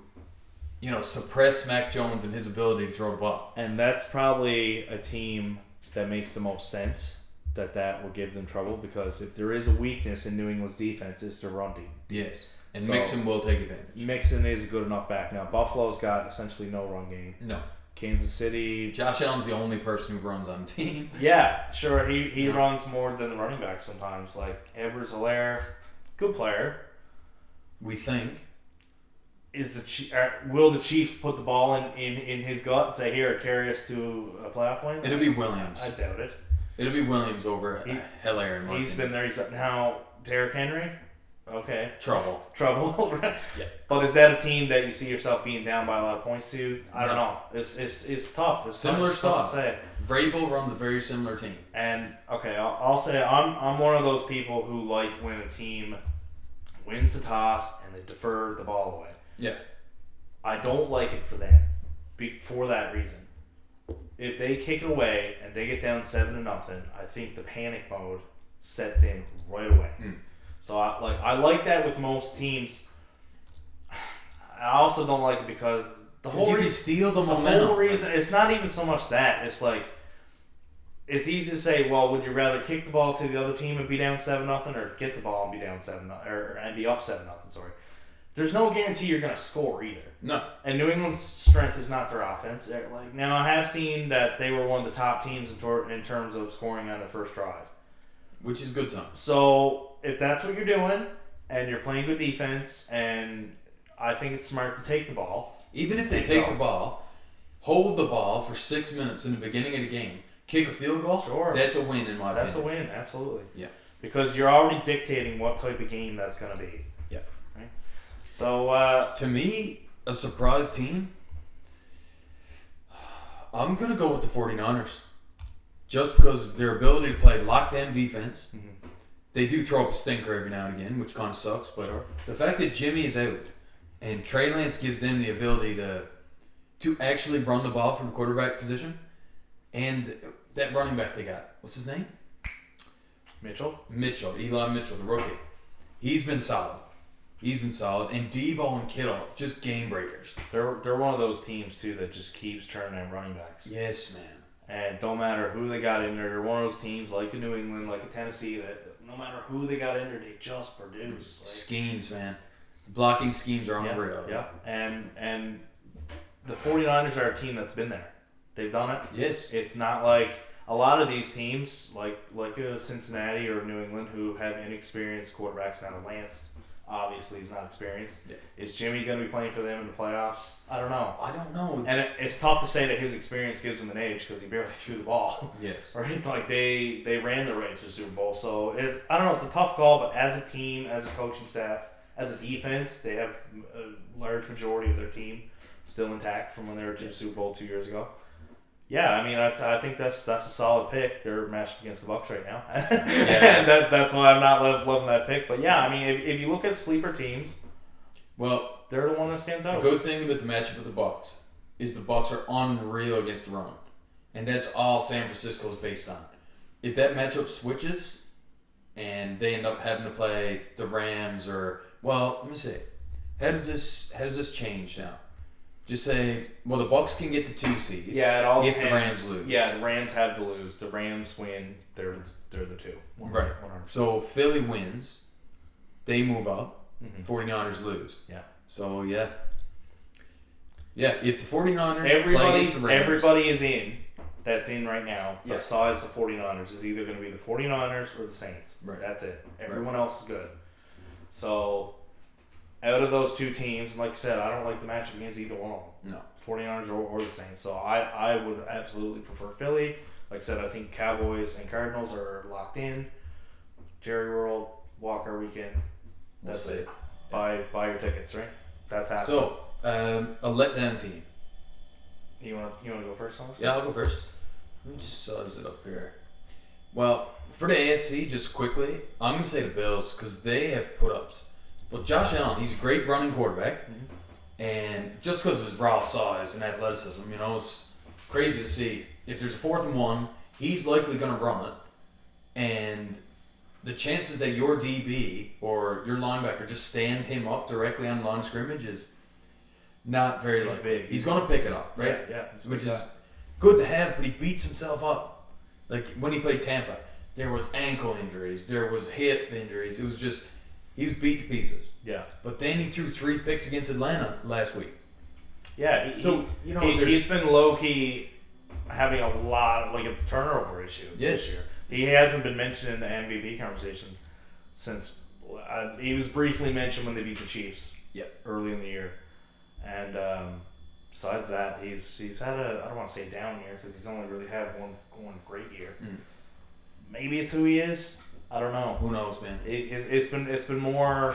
suppress Mac Jones and his ability to throw the ball? And that's probably a team that makes the most sense that will give them trouble, because if there is a weakness in New England's defense, it's their run team. Yes. And Mixon will take advantage. Mixon is a good enough back now. Buffalo's got essentially no run game. No. Kansas City. Josh Allen's the only person who runs on the team. Yeah, sure. He runs more than the running back sometimes. Like Edwards-Helaire, good player. We think. Will the Chiefs put the ball in his gut and say, "Here, carry us to a playoff win"? It'll be Williams. I doubt it. It'll be Williams over Helaire. He's been there. Now Derrick Henry. Okay. Trouble. Yeah. But is that a team that you see yourself being down by a lot of points to? I don't know. It's tough. It's similar stuff to say. Vrabel runs a very similar team. And okay, I'll say I'm one of those people who like when a team wins the toss and they defer the ball away. Yeah. I don't like it for them. For that reason. if they kick it away and they get down 7-0, I think the panic mode sets in right away. So I like that with most teams. I also don't like it because the whole reason steal the momentum. whole reason it's not even so much that it's like it's easy to say, well, would you rather kick the ball to the other team and be down 7-0, or get the ball and be down 7-0 and be up 7-0? Sorry. There's no guarantee you're going to score either. No. And New England's strength is not their offense. Like now, I have seen that they were one of the top teams in terms of scoring on their first drive, which is good sign. So if that's what you're doing, and you're playing good defense, and I think it's smart to take the ball. Even if they take the ball, hold the ball for 6 minutes in the beginning of the game, kick a field goal. Sure. That's a win in my opinion. That's a win, absolutely. Yeah. Because you're already dictating what type of game that's going to be. Yeah. Right? So, to me, a surprise team, I'm going to go with the 49ers. Just because their ability to play lockdown defense. Mm-hmm. They do throw up a stinker every now and again, which kind of sucks. But the fact that Jimmy is out and Trey Lance gives them the ability to actually run the ball from the quarterback position, and that running back they got, what's his name? Mitchell, Eli Mitchell, the rookie. He's been solid. And Debo and Kittle, just game breakers. They're one of those teams too that just keeps turning out running backs. Yes, man. And don't matter who they got in there, you're one of those teams like a New England, like a Tennessee, that no matter who they got in there, they just produce. Schemes, man. Blocking schemes are unreal. Yeah. And the 49ers are a team that's been there. They've done it. Yes. It's not like a lot of these teams, like a Cincinnati or New England, who have inexperienced quarterbacks. Now, Lance obviously is not experienced. Yeah. Is Jimmy going to be playing for them in the playoffs? I don't know. And it's tough to say that his experience gives him an edge because he barely threw the ball. Yes. Right? Like they ran the right to the Super Bowl. So I don't know. It's a tough call, but as a team, as a coaching staff, as a defense, they have a large majority of their team still intact from when they were to the Super Bowl 2 years ago. Yeah, I mean, I think that's a solid pick. They're matched against the Bucs right now, and that's why I'm not loving that pick. But yeah, I mean, if you look at sleeper teams, well, they're the one that stands out. The good thing about the matchup with the Bucs is the Bucs are unreal against the run, and that's all San Francisco is based on. If that matchup switches, and they end up having to play the Rams let me see, how does this change now? Just say, well, the Bucs can get the 2 seed. Yeah, it all if depends. The Rams lose. Yeah, the Rams have to lose. The Rams win. They're the 2. Right. 100%. So Philly wins, they move up. Mm-hmm. 49ers lose. Yeah. So yeah. If the 49ers play against the Rams, everybody is in. That's in right now. Besides the 49ers is either going to be the 49ers or the Saints. Right. That's it. Everyone else is good. So, out of those two teams, and like I said, I don't like the matchup against either one of them. No. 49ers or the Saints. So, I would absolutely prefer Philly. Like I said, I think Cowboys and Cardinals are locked in. Jerry World, Walker weekend. That's it. Buy your tickets, right? That's happening. So, a letdown team. You want to go first, Thomas? Yeah, I'll go first. Let me just size it up here. Well, for the AFC, just quickly, I'm going to say the Bills because they have put-ups. Well, Josh Allen, he's a great running quarterback. Mm-hmm. And just because of his raw size and athleticism, it's crazy to see. If there's a 4th and 1, he's likely going to run it. And the chances that your DB or your linebacker just stand him up directly on the line of scrimmage is not very likely. He's going to pick it up, right? Yeah. Which is good to have, but he beats himself up. Like when he played Tampa, there was ankle injuries, there was hip injuries. It was just, he was beat to pieces. Yeah. But then he threw 3 picks against Atlanta last week. Yeah. He's been low-key having a lot, like a turnover issue this year. He hasn't been mentioned in the MVP conversation since he was briefly mentioned when they beat the Chiefs early in the year. And besides that, he's had I don't want to say a down year because he's only really had one great year. Mm. Maybe it's who he is. I don't know. Who knows, man? It's been more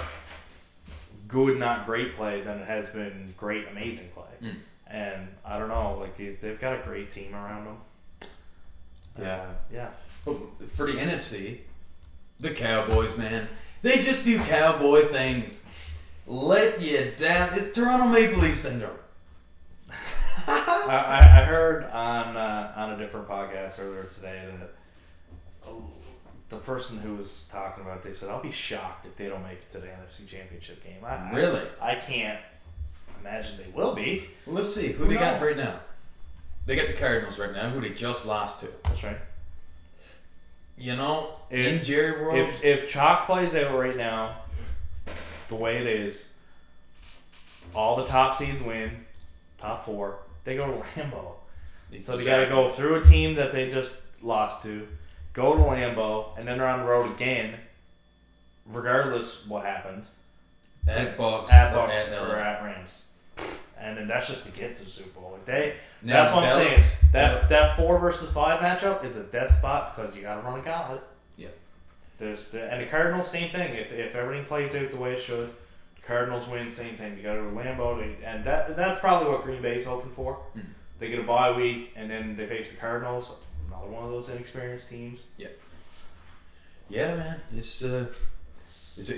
good, not great play than it has been great, amazing play. Mm. And I don't know. Like they've got a great team around them. Yeah. But for the NFC, the Cowboys, man, they just do cowboy things. Let you down. It's Toronto Maple Leaf syndrome. I heard on a different podcast earlier today that the person who was talking about it, they said, I'll be shocked if they don't make it to the NFC Championship game. Really? I can't imagine they will be. Well, let's see. Who they got right now? They got the Cardinals right now, who they just lost to. That's right. You know, in Jerry World. If Chalk plays out right now, the way it is, all the top seeds win, top 4, they go to Lambeau. Exactly. So they got to go through a team that they just lost to, go to Lambeau, and then they're on the road again, regardless what happens. At Bucks or at Rams. And then that's just to get to the Super Bowl. That's what I'm saying. That 4 versus 5 matchup is a death spot because you got to run a gauntlet. Yeah. And the Cardinals, same thing. If everything plays out the way it should, the Cardinals win, same thing. You got to go to Lambeau, and that's probably what Green Bay's hoping for. Mm. They get a bye week, and then they face the Cardinals, another one of those inexperienced teams. Yeah. Yeah, man. It's an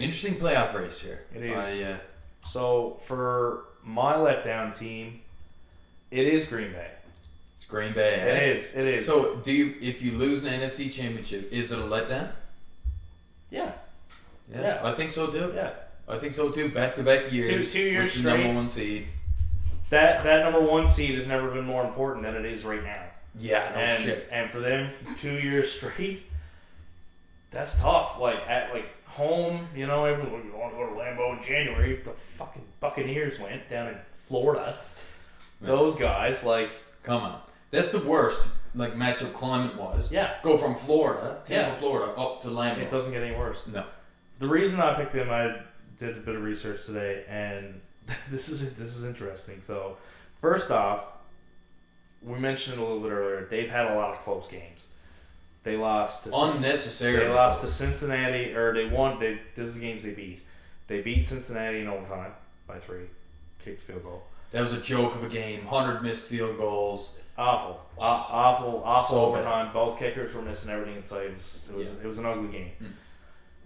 interesting playoff race here. It is. So for my letdown team, it is Green Bay. It's Green Bay. It is. So if you lose an NFC Championship, is it a letdown? Yeah. Yeah. I think so too. Yeah. I think so too. Back-to-back years. 2 years straight. The number 1 seed. That number 1 seed has never been more important than it is right now. Yeah, shit. And for them, 2 years straight, that's tough. At home, everyone, you want to go to Lambeau in January. The fucking Buccaneers went down in Florida. Those guys, come on. That's the worst, matchup climate-wise. Yeah. Go from Florida, Tampa, Florida, up to Lambeau. It doesn't get any worse. No. The reason I picked them, I did a bit of research today, and this is interesting. So, first off, we mentioned it a little bit earlier. They've had a lot of close games. They lost to unnecessarily. They lost to Cincinnati, or they won. This is the games they beat. They beat Cincinnati in overtime by 3, kicked field goal. That was a joke of a game. 100 missed field goals. Awful so overtime. Bad. Both kickers were missing everything in sight. It was an ugly game. Mm.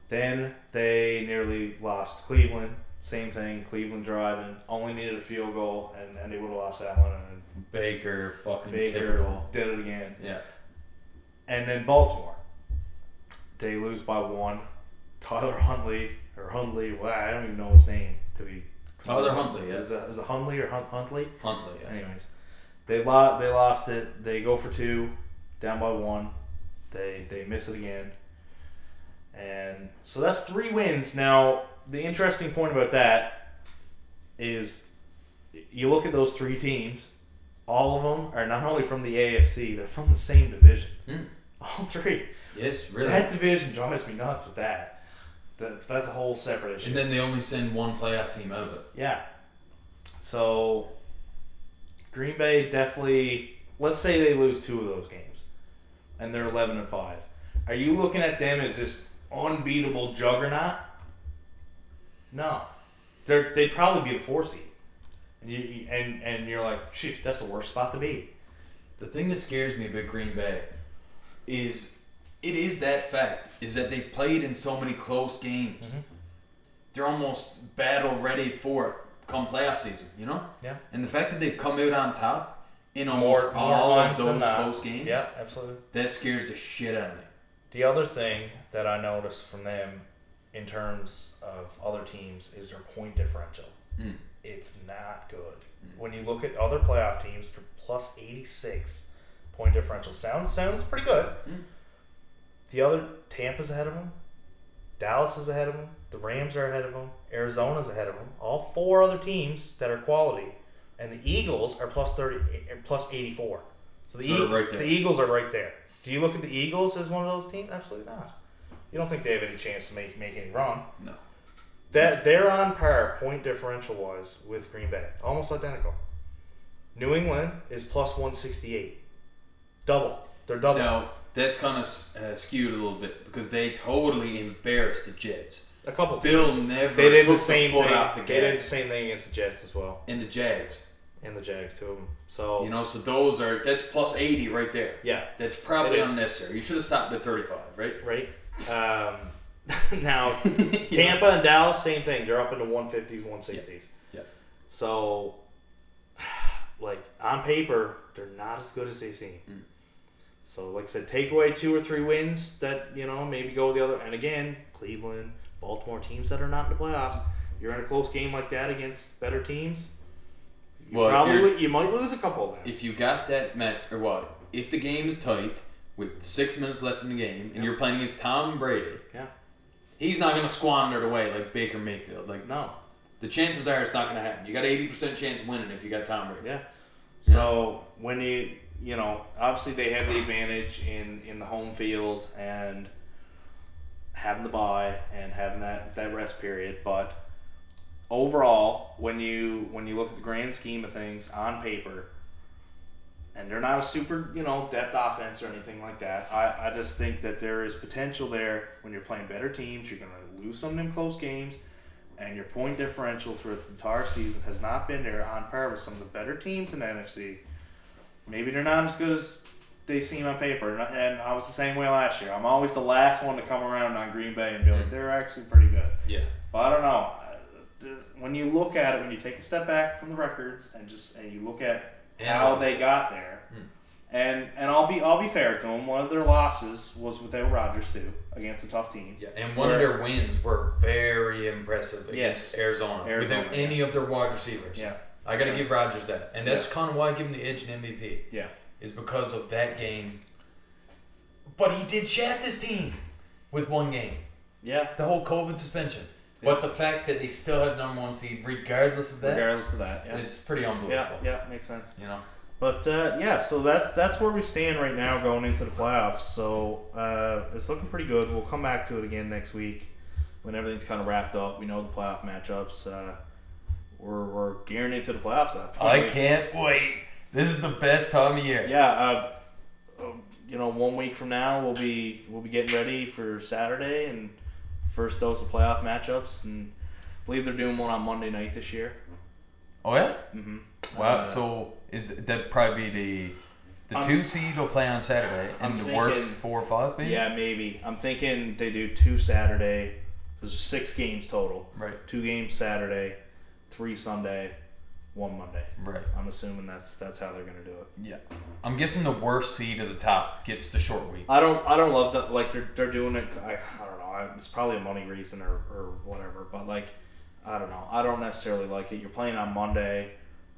Then they nearly lost to Cleveland. Same thing. Cleveland driving. Only needed a field goal, and they would have lost that one. And Baker typical. Did it again. Yeah. And then Baltimore. They lose by 1. Tyler Huntley, well, I don't even know his name to be. Tyler Huntley, yeah. Is it Huntley or Huntley? Huntley, yeah. Anyways, they lost it. They go for 2, down by 1. They miss it again. And so that's 3 wins. Now, the interesting point about that is you look at those 3 teams, all of them are not only from the AFC, they're from the same division. Mm. All 3. Yes, really. That division drives me nuts with that. That's a whole separate issue. And then they only send 1 playoff team out of it. Yeah. So, Green Bay definitely, let's say they lose 2 of those games, and they're 11-5. Are you looking at them as this unbeatable juggernaut? No. They'd probably be the 4 seed. And you're like, shoot, that's the worst spot to be. The thing that scares me about Green Bay is that fact is that they've played in so many close games. Mm-hmm. They're almost battle ready for it come playoff season, Yeah. And the fact that they've come out on top in almost all of those close games. Yeah, absolutely. That scares the shit out of me. The other thing that I noticed from them in terms of other teams is their point differential. Mm. It's not good. Mm. When you look at other playoff teams, they're plus 86 point differential. Sounds pretty good. Mm. The other, Tampa's ahead of them. Dallas is ahead of them. The Rams are ahead of them. Arizona's ahead of them. All 4 other teams that are quality. And the Eagles are plus 84. So the Eagles are right there. Do you look at the Eagles as one of those teams? Absolutely not. You don't think they have any chance to make any run. No. They're on par point differential wise with Green Bay. Almost identical. New England is plus 168. Double. They're double. Now, that's kind of skewed a little bit because they totally embarrassed the Jets. A couple Bill teams. Never they did took the same foot thing. off the gas. They did the same thing against the Jets as well. And the Jags. And the Jags, 2 of them. So so that's plus 80 right there. Yeah. That's probably unnecessary. You should have stopped at 35, right? Right. Now, Tampa and Dallas, same thing. They're up in the 150s, 160s. Yeah. So, like on paper, they're not as good as they seem. So, like I said, take away 2 or 3 wins that, maybe go the other. And again, Cleveland, Baltimore, teams that are not in the playoffs. You're in a close game like that against better teams. You might lose a couple of them. If you got that if the game is tight with 6 minutes left in the game and you're playing against Tom Brady, he's not going to squander it away like Baker Mayfield. Like, no. The chances are it's not going to happen. You got an 80% chance of winning if you got Tom Brady. Yeah. So when obviously they have the advantage in the home field and having the bye and having that rest period, but overall, when you look at the grand scheme of things on paper, and they're not a super depth offense or anything like that, I just think that there is potential there. When you're playing better teams, you're going to lose some of them close games, and your point differential throughout the entire season has not been there on par with some of the better teams in the NFC. Maybe they're not as good as they seem on paper, and I was the same way last year. I'm always the last one to come around on Green Bay and be like, they're actually pretty good. Yeah. But I don't know. When you look at it, when you take a step back from the records and you look at how they got there, and I'll be fair to them. One of their losses was without Rodgers too, against a tough team. Yeah, and one of their wins were very impressive against Arizona without any of their wide receivers. Yeah. I got to give Rodgers that. And that's kind of why I give him the edge in MVP. Yeah. Is because of that game. But he did shaft his team with one game. Yeah. The whole COVID suspension. Yeah. But the fact that they still have number 1 seed regardless of that. Yeah. It's pretty unbelievable. Yeah, makes sense. But, so that's where we stand right now going into the playoffs. So it's looking pretty good. We'll come back to it again next week when everything's kind of wrapped up. We know the playoff matchups. We're gearing into the playoffs. I can't wait. This is the best time of year. Yeah. 1 week from now we'll be getting ready for Saturday and first dose of playoff matchups, and I believe they're doing one on Monday night this year. Oh yeah. Mm-hmm. Wow. So is that probably the 2 seed will play on Saturday and the worst 4 or 5 maybe? Yeah, maybe. I'm thinking they do 2 Saturday. There's 6 games total. Right. 2 games Saturday, 3 Sunday, 1 Monday. Right. I'm assuming that's how they're gonna do it. Yeah. I'm guessing the worst seed at the top gets the short week. I don't love that. Like they're doing it. I don't know. It's probably a money reason or whatever. But like, I don't know. I don't necessarily like it. You're playing on Monday,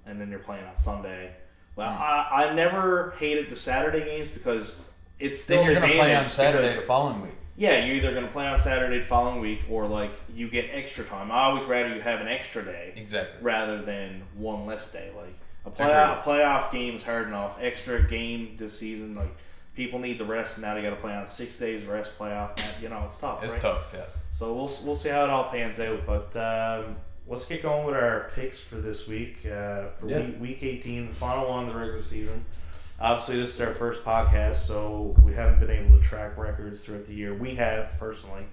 and then you're playing on Sunday. But I never hated the Saturday games because it's still then you're gonna play on Saturday the following week. Yeah, you're either going to play on Saturday the following week or, like, you get extra time. I always rather you have an extra day. Exactly. Rather than one less day. Like, a playoff game is hard enough. Extra game this season, like, people need the rest, and now they got to play on 6 days rest playoff. It's tough, It's right? tough, yeah. So we'll see how it all pans out. But let's get going with our picks for this week. Week 18, the final one of the regular season. Obviously, this is our first podcast, so we haven't been able to track records throughout the year. We have, personally.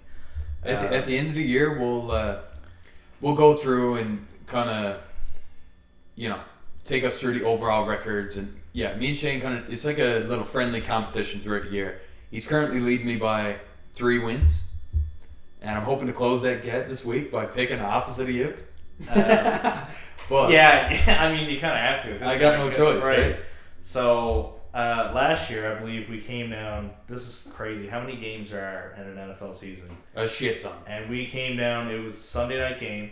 At the end of the year, we'll go through and kind of, take us through the overall records. And, yeah, me and Shane it's like a little friendly competition throughout the year. He's currently leading me by 3 wins, and I'm hoping to close that gap this week by picking the opposite of you. But yeah, I mean, you kind of have to. I got no choice, right? So, last year, I believe we came down. This is crazy. How many games there are in an NFL season? A shit ton. And we came down. It was a Sunday night game,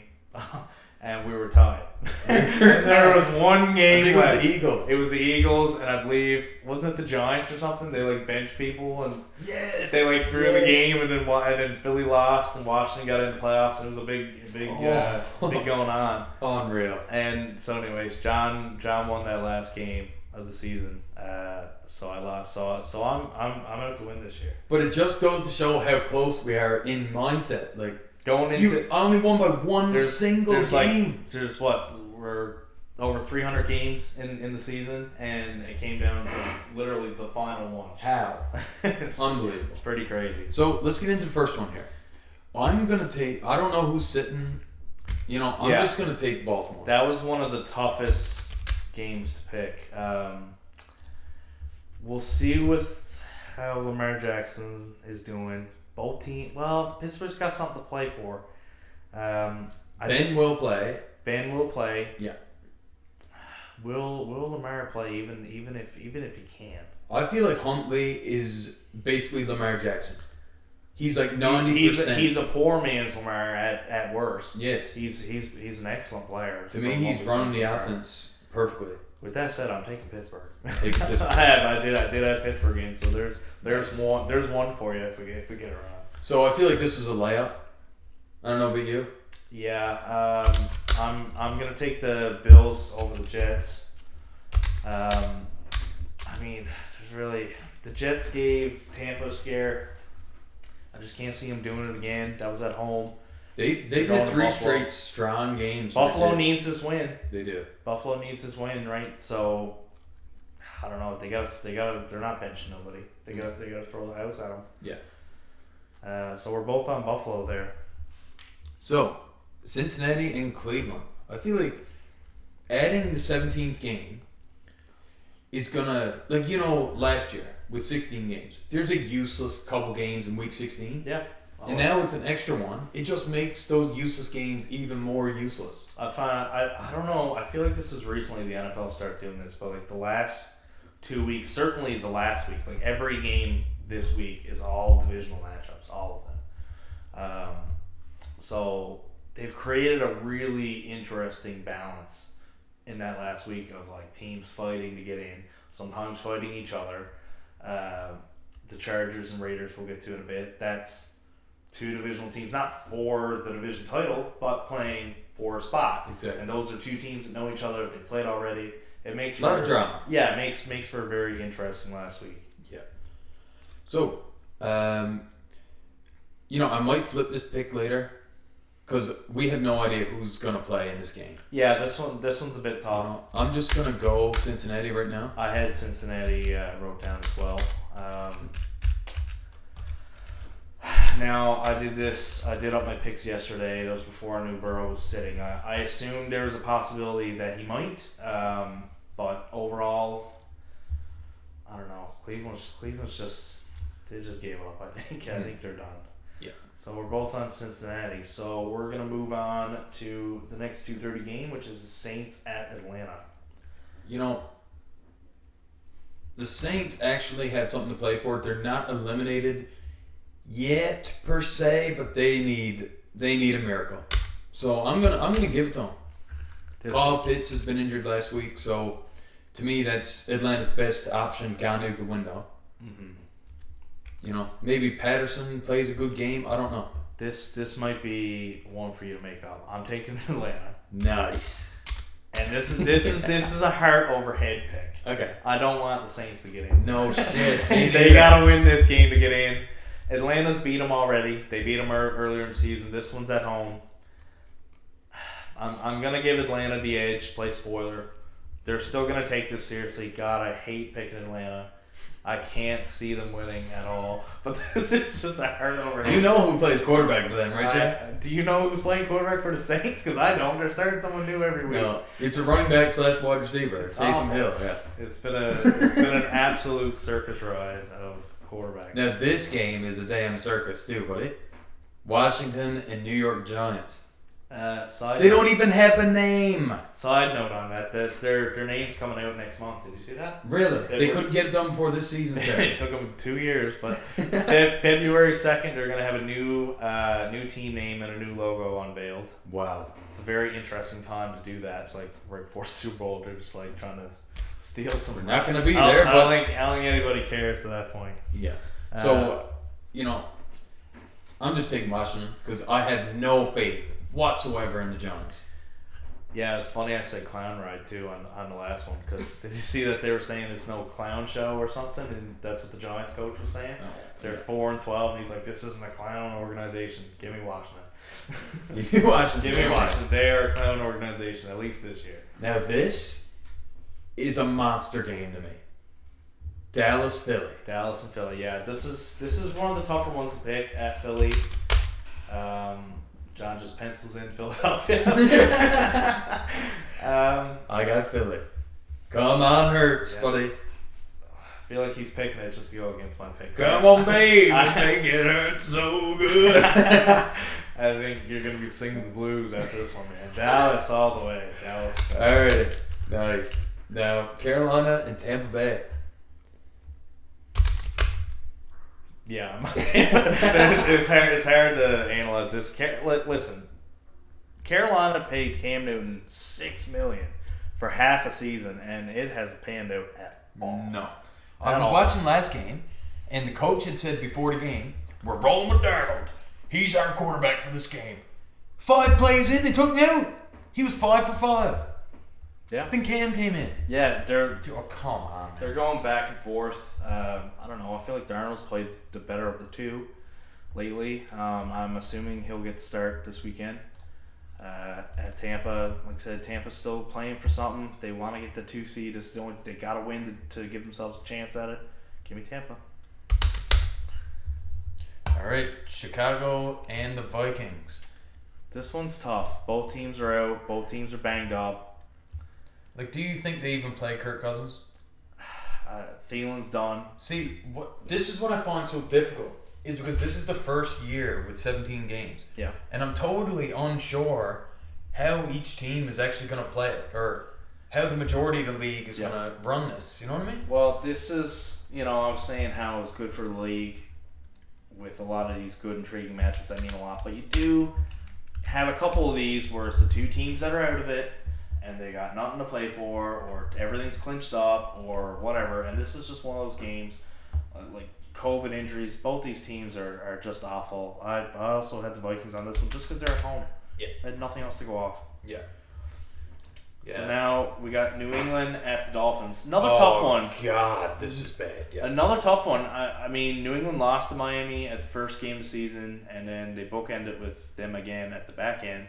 and we were tied. There was one game left. It was the Eagles. It was the Eagles, and I believe, wasn't it the Giants or something? They, like, benched people, and they, like, threw the game, and then Philly lost, and Washington got into playoffs, and it was a big going on. Unreal. And so, anyways, John won that last game of the season, so I lost. So I'm out to win this year. But it just goes to show how close we are in mindset. Like going into, I only won by one single game. There's we're over 300 games in the season, and it came down to literally the final one. How? Unbelievable. It's pretty crazy. So let's get into the first one here. I'm gonna take. I don't know who's sitting. I'm just gonna take Baltimore. That was one of the toughest games to pick. We'll see with how Lamar Jackson is doing. Both teams. Well, Pittsburgh's got something to play for. Ben will play. Ben will play. Yeah. Will Lamar play even if he can? I feel like Huntley is basically Lamar Jackson. He's like 90%. He's a poor man's Lamar at worst. Yes. He's an excellent player. To me, he's running the offense perfectly. With that said, I'm taking Pittsburgh. Take Pittsburgh. I did have Pittsburgh in, so there's one for you if we get around. So I feel like this is a layup. I don't know about you. Yeah, I'm gonna take the Bills over the Jets. I mean, there's really the Jets gave Tampa a scare. I just can't see them doing it again. That was at home. They've had 3 straight strong games. Buffalo needs this win. They do. Buffalo needs this win, right? So I don't know. They got. They're not benching nobody. They got to throw the house at them. Yeah. So we're both on Buffalo there. So Cincinnati and Cleveland. I feel like adding the 17th game is gonna last year with 16 games. There's a useless couple games in week 16. Yeah. And now with an extra one, it just makes those useless games even more useless. I don't know. I feel like this was recently the NFL started doing this, but like the last 2 weeks, certainly the last week, like every game this week is all divisional matchups, all of them. So they've created a really interesting balance in that last week of like teams fighting to get in, sometimes fighting each other. The Chargers and Raiders we'll get to in a bit. That's 2 divisional teams, not for the division title, but playing for a spot. Exactly. And those are 2 teams that know each other. They played already. It makes a lot of drama. Yeah, it makes for a very interesting last week. Yeah. So, I might flip this pick later because we have no idea who's gonna play in this game. Yeah, this one's a bit tough. I'm just gonna go Cincinnati right now. I had Cincinnati wrote down as well. Now, I did up my picks yesterday. That was before I knew Burrow was sitting. I assumed there was a possibility that he might, but overall, I don't know. Cleveland's just, they just gave up, I think. I think they're done. Yeah. So we're both on Cincinnati. So we're going to move on to the next 2:30 game, which is the Saints at Atlanta. The Saints actually have something to play for. They're not eliminated yet per se, but they need a miracle. So I'm gonna give it to them. Kyle Pitts has been injured last week, so to me that's Atlanta's best option gone out the window. Mm-hmm. Maybe Patterson plays a good game. I don't know. This might be one for you to make up. I'm taking Atlanta. Nice. And this is a heart over head pick. Okay. I don't want the Saints to get in. No shit. They gotta win this game to get in. Atlanta's beat them already. They beat them earlier in the season. This one's at home. I'm gonna give Atlanta the edge. Play spoiler. They're still gonna take this seriously. God, I hate picking Atlanta. I can't see them winning at all. But this is just a hard overhead. You know who plays quarterback for them, right, Jay? Do you know who's playing quarterback for the Saints? Because I don't. They're starting someone new every week. No, it's a running back / wide receiver. It's Taysom Hill. Yeah. It's been an absolute circus ride of quarterbacks. Now this game is a damn circus too, buddy. Washington and New York Giants. They don't even have a name. Side note on that, that's their name's coming out next month. Did you see that? Really? They couldn't get it done before this season started. It took them 2 years, but February 2nd they're going to have a new team name and a new logo unveiled. Wow. It's a very interesting time to do that. It's like right before Super Bowl, they're just like trying to steal some. We're not going to be there, I don't think anybody cares to that point. Yeah. So, I'm just taking Washington because I have no faith whatsoever in the Giants. Yeah, it's funny I said clown ride too on the last one because did you see that they were saying there's no clown show or something, and that's what the Giants coach was saying. They're 4-12 and he's like, this isn't a clown organization. Give me Washington. Give me Washington. Give me Washington. They are a clown organization at least this year. Now this is a monster game to me. Dallas and Philly. Yeah, this is one of the tougher ones to pick at Philly. John just pencils in Philadelphia. I got Philly. Come on, Hurts, buddy. I feel like he's picking it just to go against my picks. Come on, babe. Make it hurt so good. I think you're going to be singing the blues after this one, man. Dallas all the way. Dallas. All right. Nice. Now, Carolina and Tampa Bay. Yeah, it's hard to analyze this. Listen, Carolina paid Cam Newton $6 million for half a season, and it hasn't panned out at all. No. I was watching last game, and the coach had said before the game, "We're rolling with Darnold. He's our quarterback for this game." 5 plays in, they took him out. He was 5 for 5. Yeah. Then Cam came in. Yeah, Oh, come on, man. they're going back and forth. I don't know. I feel like Darnold's played the better of the two lately. I'm assuming he'll get the start this weekend. At Tampa, like I said, Tampa's still playing for something. They want to get the 2 seed. They got to win to give themselves a chance at it. Give me Tampa. All right, Chicago and the Vikings. This one's tough. Both teams are out. Both teams are banged up. Like, do you think they even play Kirk Cousins? Thielen's done. See, this is what I find so difficult, is because this is the first year with 17 games. Yeah. And I'm totally unsure how each team is actually going to play it, or how the majority of the league is going to run this. You know what I mean? Well, this is, I was saying how it's good for the league with a lot of these good, intriguing matchups. I mean a lot. But you do have a couple of these where it's the 2 teams that are out of it, and they got nothing to play for, or everything's clinched up, or whatever. And this is just one of those games, like COVID injuries. Both these teams are just awful. I also had the Vikings on this one just because they're at home. Yeah. I had nothing else to go off. Yeah. So now we got New England at the Dolphins. Another tough one. God, this is bad. Yeah. Another tough one. I mean, New England lost to Miami at the first game of the season, and then they bookended with them again at the back end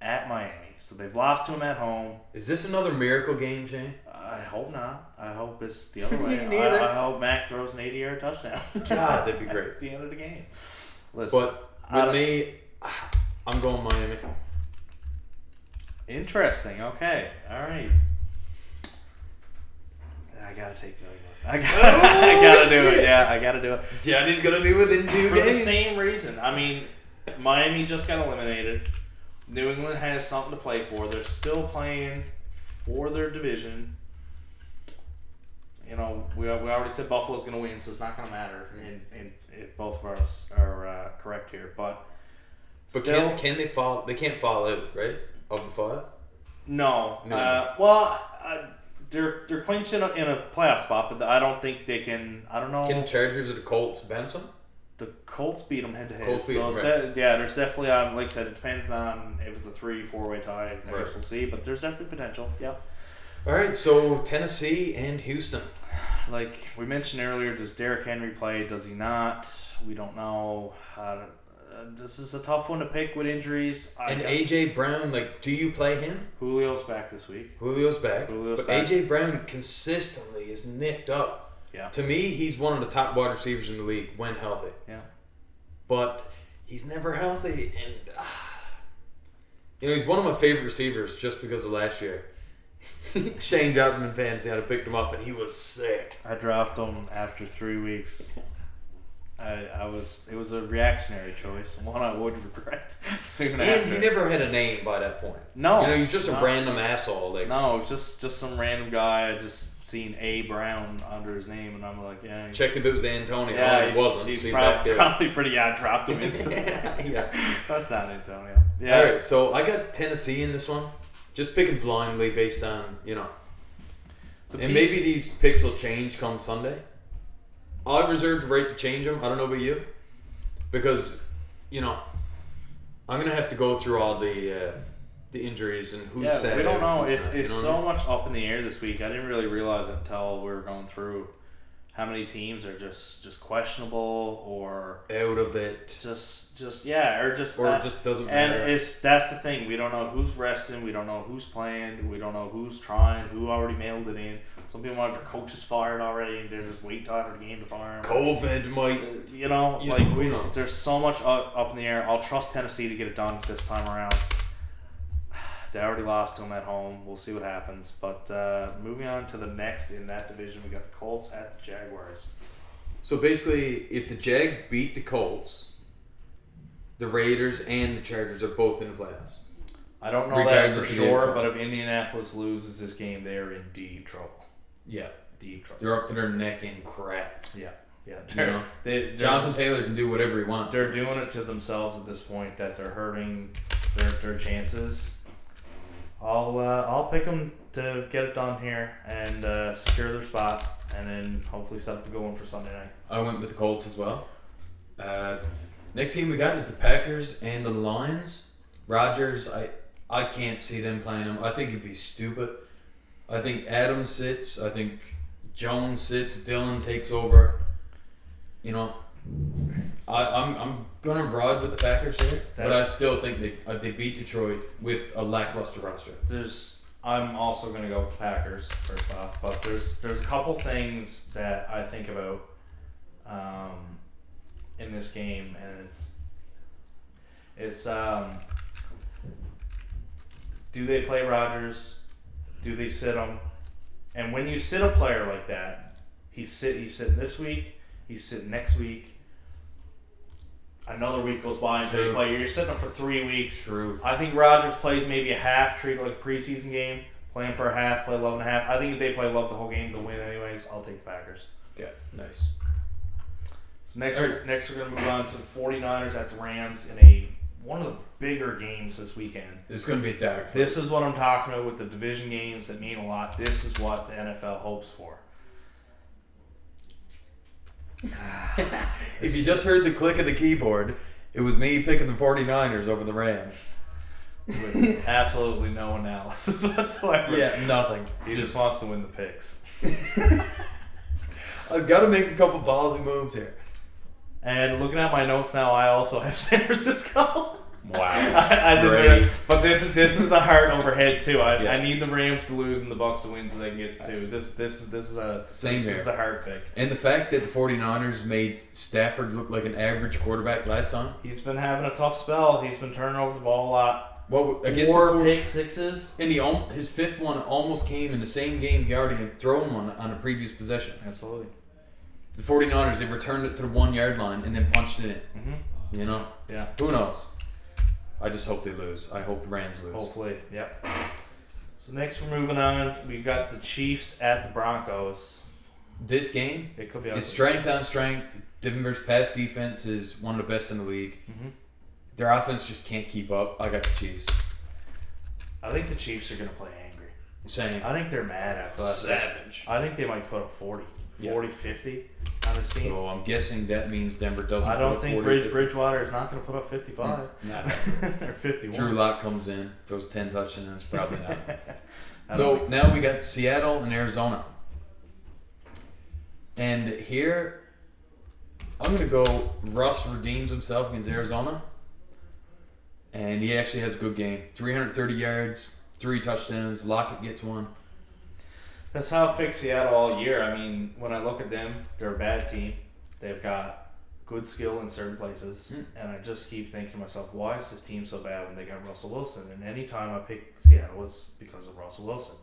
at Miami. So they've lost to them at home. Is this another miracle game, Shane? I hope not. I hope it's the other way. Me neither. I hope Mac throws an 80-yard touchdown. God, that'd be great. At the end of the game. Listen, But with me, I'm going Miami. Interesting. Okay. All right. I gotta take New England. I gotta do it. Yeah, I gotta do it. Johnny's gonna be within 2 For games. the same reason. I mean, Miami just got eliminated. New England has something to play for. They're still playing for their division. We already said Buffalo's going to win, so it's not going to matter. And if both of us are correct here, but still, can they fall? They can't fall out, right? Of the 5. No. They're clinched in a playoff spot, but I don't think they can. I don't know. Can Chargers or the Colts bench them? The Colts beat them head to head. Colts beat them, right. There's definitely, like I said, it depends on if it's a 3-4-way tie. I guess we'll see, but there's definitely potential. Yeah. All right, so Tennessee and Houston. Like we mentioned earlier, does Derrick Henry play? Does he not? We don't know. This is a tough one to pick with injuries. And AJ Brown, do you play him? Julio's back this week. Julio's back. But back. AJ Brown consistently is nicked up. Yeah. To me, he's one of the top wide receivers in the league when healthy. Yeah. But he's never healthy, and he's one of my favorite receivers just because of last year. Shane dropped him in fantasy. I picked him up, and he was sick. I dropped him after 3 weeks. It was a reactionary choice, one I would regret soon after. And he never had a name by that point. No, he was just a random asshole. No, just some random guy. I just seen A. Brown under his name, and I'm like, yeah. Checked if it was Antonio. Yeah, it wasn't. He's probably pretty. Yeah, I dropped him instantly. Yeah, that's not Antonio. Yeah. All right, so I got Tennessee in this one. Just picking blindly based on maybe these picks will change come Sunday. I've reserved the right to change them. I don't know about you. Because, I'm going to have to go through all the injuries and who's sad. We don't know. It's not, so much up in the air this week. I didn't really realize it until we were going through how many teams are just questionable or out of it. Or just just doesn't matter. And that's the thing. We don't know who's resting. We don't know who's playing. We don't know who's trying. Who already mailed it in. Some people have their coaches fired already, and they're just waiting after the game to fire them. COVID might. There's so much up in the air. I'll trust Tennessee to get it done this time around. They already lost to them at home. We'll see what happens. But moving on to the next in that division, we got the Colts at the Jaguars. So basically, if the Jags beat the Colts, the Raiders and the Chargers are both in the playoffs. I don't know that for sure, but if Indianapolis loses this game, they're in deep trouble. Yeah. Deep trouble. They're up to their neck in crap. Yeah. Yeah. Jonathan Taylor can do whatever he wants. They're doing it to themselves at this point that they're hurting their chances. I'll pick them to get it done here and secure their spot, and then hopefully set up a good one for Sunday night. I went with the Colts as well. Next game we got is the Packers and the Lions. Rodgers, I can't see them playing him. I think it'd be stupid. I think Adams sits. I think Jones sits. Dillon takes over. I'm gonna ride with the Packers here, but I still think they beat Detroit with a lackluster roster. I'm also gonna go with the Packers first off, but there's a couple things that I think about in this game, and it's do they play Rodgers? Do they sit him? And when you sit a player like that, he's sitting this week, he's sitting next week. Another week goes by and they play. You're sitting him for 3 weeks. True. I think Rodgers plays maybe a half, treat it like a preseason game, play him for a half, play love and a half. I think if they play love the whole game, they'll win anyways. I'll take the Packers. Yeah, nice. So next we're going to move on to the 49ers at the Rams in one of the bigger games this weekend. It's going to be a dag. This is what I'm talking about with the division games that mean a lot. This is what the NFL hopes for. If you just heard the click of the keyboard, it was me picking the 49ers over the Rams. With absolutely no analysis whatsoever. Yeah, nothing. He just wants to win the picks. I've got to make a couple ballsy moves here. And looking at my notes now, I also have San Francisco. Wow. I Great. But this is a hard overhead too. I need the Rams to lose and the Bucs to win so they can get to 2. This is a hard pick. And the fact that the 49ers made Stafford look like an average quarterback last time. He's been having a tough spell. He's been turning over the ball a lot. Well, I guess 4 pick sixes. And his 5th one almost came in the same game he already had thrown one on a previous possession. Absolutely. The 49ers, they returned it to the 1 yard line and then punched it in. Mm-hmm. Yeah. Who knows? I just hope they lose. I hope the Rams lose. Hopefully, yep. So next we're moving on. We've got the Chiefs at the Broncos. This game is strength on strength. Denver's pass defense is one of the best in the league. Mm-hmm. Their offense just can't keep up. I got the Chiefs. I think the Chiefs are going to play angry. Same. I think they're mad at us. Savage. I think they might put up 40, 50 on this team. So I'm guessing that means Denver doesn't. I don't think Bridgewater is not going to put up 55. No. Or 51. Drew Lock comes in, throws 10 touchdowns, probably not. So now we got Seattle and Arizona. And here, I'm going to go Russ redeems himself against Arizona. And he actually has a good game. 330 yards, 3 touchdowns. Lockett gets 1. That's how I've picked Seattle all year. I mean, when I look at them, they're a bad team. They've got good skill in certain places. And I just keep thinking to myself, why is this team so bad when they got Russell Wilson? And any time I pick Seattle, it's because of Russell Wilson.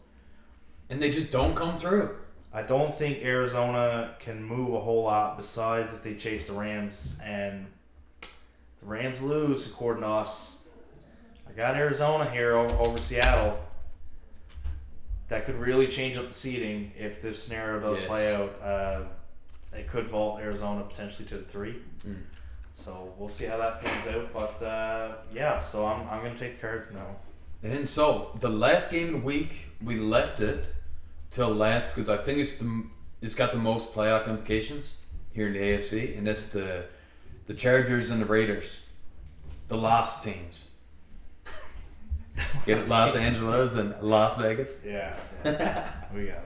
And they just don't come through. I don't think Arizona can move a whole lot besides if they chase the Rams. And the Rams lose, according to us. I got Arizona here over Seattle. That could really change up the seeding if this scenario does play out. They could vault Arizona potentially to the 3. So we'll see how that pans out. But so I'm going to take the Cards now. And so the last game of the week, we left it till last because I think it's got the most playoff implications here in the AFC, and that's the Chargers and the Raiders, the lost teams. Get it, Los Angeles and Las Vegas. Yeah, we got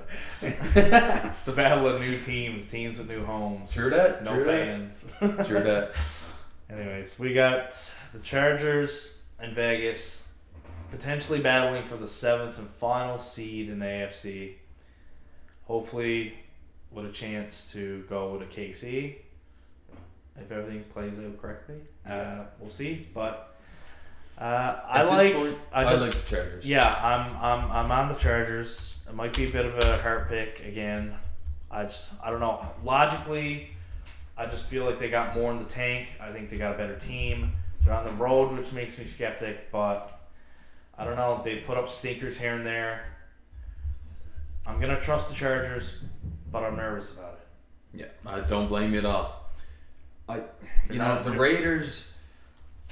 it. It's a battle of new teams with new homes. True that. No fans. True that. Anyways, we got the Chargers and Vegas potentially battling for the 7th and final seed in the AFC. Hopefully, with a chance to go with a KC if everything plays out correctly. We'll see, but. I like the Chargers. Yeah, I'm on the Chargers. It might be a bit of a hard pick again. I don't know. Logically, I just feel like they got more in the tank. I think they got a better team. They're on the road, which makes me skeptic, but I don't know. They put up stinkers here and there. I'm going to trust the Chargers, but I'm nervous about it. Yeah, I don't blame you at all. The Raiders,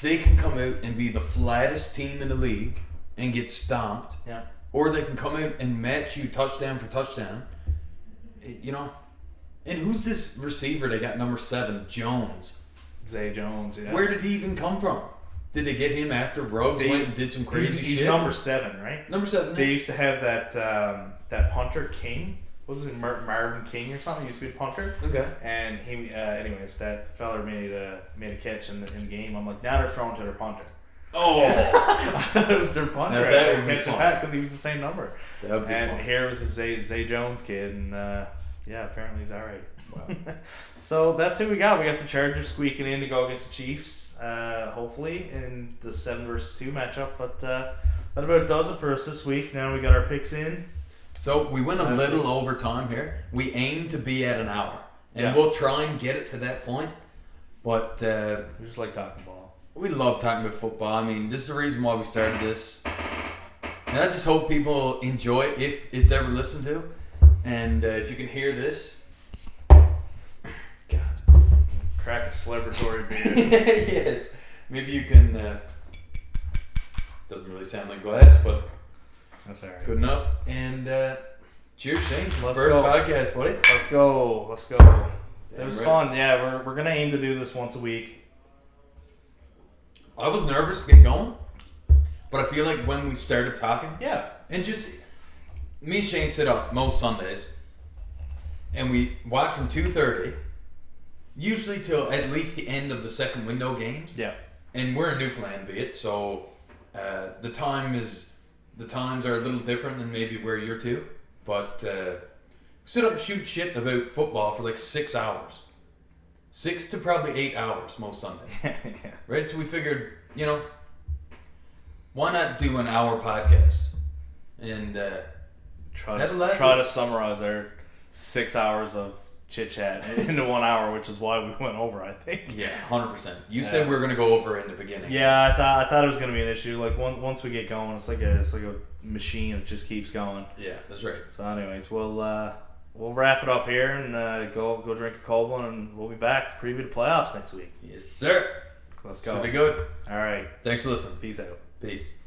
they can come out and be the flattest team in the league and get stomped. Yeah. Or they can come out and match you touchdown for touchdown. And who's this receiver they got, number 7, Jones? Zay Jones, yeah. Where did he even come from? Did they get him after Ruggs went and did some crazy shit? He's number 7, right? Number 7. They used to have that punter King. What was it, Marvin King or something? He used to be a punter. Okay. And he, anyways, that fella made a catch in the game. I'm like, now they're throwing to their punter. Oh, I thought it was their punter. Now that would be catching fun. Pat because he was the same number. that would be And fun. here was the Zay Jones kid, and apparently he's all right. Wow. So that's who we got. We got the Chargers squeaking in to go against the Chiefs, hopefully in the 7 versus 2 matchup. But that about does it for us this week. Now we got our picks in. So we went a little over time here. We aim to be at an hour, and Yeah. we'll try and get it to that point. But We just like talking ball. we love talking about football. I mean, this is the reason why we started this. And I just hope people enjoy it if it's ever listened to. And if you can hear this. God. Crack a celebratory beer. Yes. Maybe you can. Doesn't really sound like glass, but That's all right. good enough. And cheers, Shane. Let's First go. podcast, buddy. Let's go. It was right. fun. Yeah, we're gonna aim to do this once a week. I was nervous to get going, but I feel like when we started talking, Yeah. and just me and Shane sit up most Sundays, and we watch from 2:30, usually till at least the end of the second window games. Yeah. And we're in Newfoundland, be it, so the times are a little different than maybe where you're to, but sit up and shoot shit about football for like 6 hours. 6 to probably 8 hours most Sundays. Yeah. Right? So we figured, why not do an hour podcast? And Try Have a laugh. to summarize our 6 hours of chit chat into 1 hour, which is why we went over. I think. yeah, 100%. You said we were going to go over in the beginning. Yeah, I thought it was gonna be an issue. Like once we get going, it's like a machine. It just keeps going. Yeah, that's right. So, anyways, we'll wrap it up here and go drink a cold one, and we'll be back to preview the playoffs next week. Yes, sir. Let's go. Should be good. All right. Thanks for listening. Peace out. Peace.